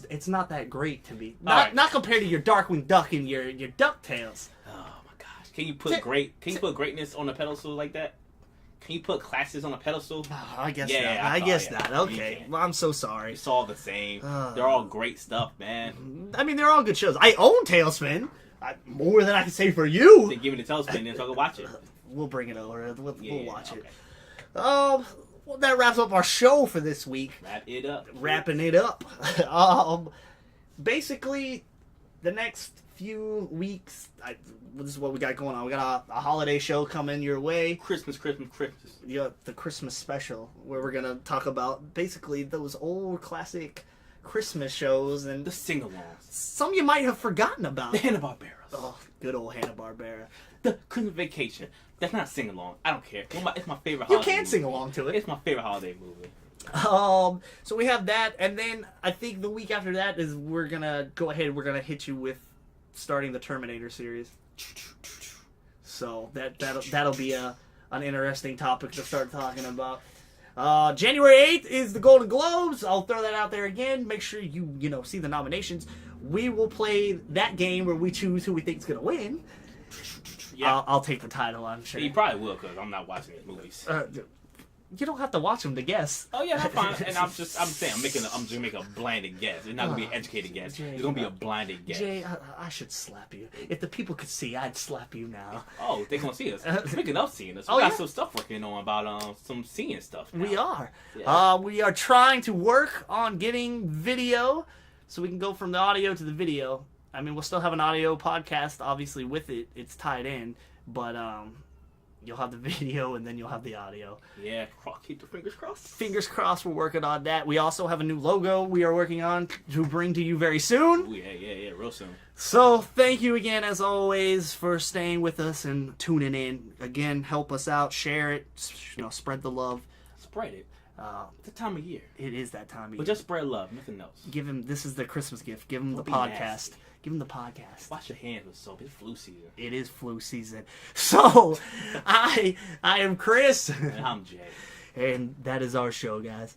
it's not that great to me. Not compared to your Darkwing Duck and your DuckTales. Oh my gosh! Can you put greatness on a pedestal like that? Can you put classes on a pedestal? Oh, I guess not. I guess not. Okay. Well, I'm so sorry. It's all the same. They're all great stuff, man. I mean, they're all good shows. I own Tailspin. More than I can say for you. Then give me the Tailspin and so I can watch it. We'll bring it over. We'll watch it. Okay. Well, that wraps up our show for this week. Wrapping it up. Basically, the next few weeks, this is what we got going on. We got a holiday show coming your way. Christmas. Yeah, the Christmas special, where we're going to talk about basically those old classic Christmas shows and the sing-alongs. Some you might have forgotten about. The Hanna-Barberas. Oh, good old Hanna-Barbera. The Christmas Vacation. That's not sing-along. I don't care. It's my favorite holiday You can sing along to it. It's my favorite holiday movie. So we have that, and then I think the week after that is we're gonna go ahead. We're gonna hit you with starting the Terminator series. So that'll be an interesting topic to start talking about. January 8th is the Golden Globes. I'll throw that out there again. Make sure you see the nominations. We will play that game where we choose who we think is gonna win. Yeah. I'll take the title, I'm sure. You probably will, because I'm not watching these movies. You don't have to watch them to guess. Oh yeah, that's fine. And I'm saying, I'm just making a blinded guess. It's not gonna be an educated guess. Jay, it's gonna be a blinded guess. Jay, I should slap you. If the people could see, I'd slap you now. Oh, they gonna see us. Speaking of seeing us, we got some stuff working on about some seeing stuff now. We are. Yeah. We are trying to work on getting video, so we can go from the audio to the video. I mean, we'll still have an audio podcast, obviously, with it. It's tied in, but you'll have the video and then you'll have the audio. Yeah, keep the fingers crossed. Fingers crossed, we're working on that. We also have a new logo we are working on to bring to you very soon. Ooh, yeah, real soon. So, thank you again, as always, for staying with us and tuning in. Again, help us out, share it, spread the love. Spread it. It's the time of year. It is that time of year. But just spread love, nothing else. This is the Christmas gift. Give him the podcast. Nasty. Give him the podcast. Wash your hands with soap. It's flu season. It is flu season. So, I am Chris. And I'm Jay. And that is our show, guys.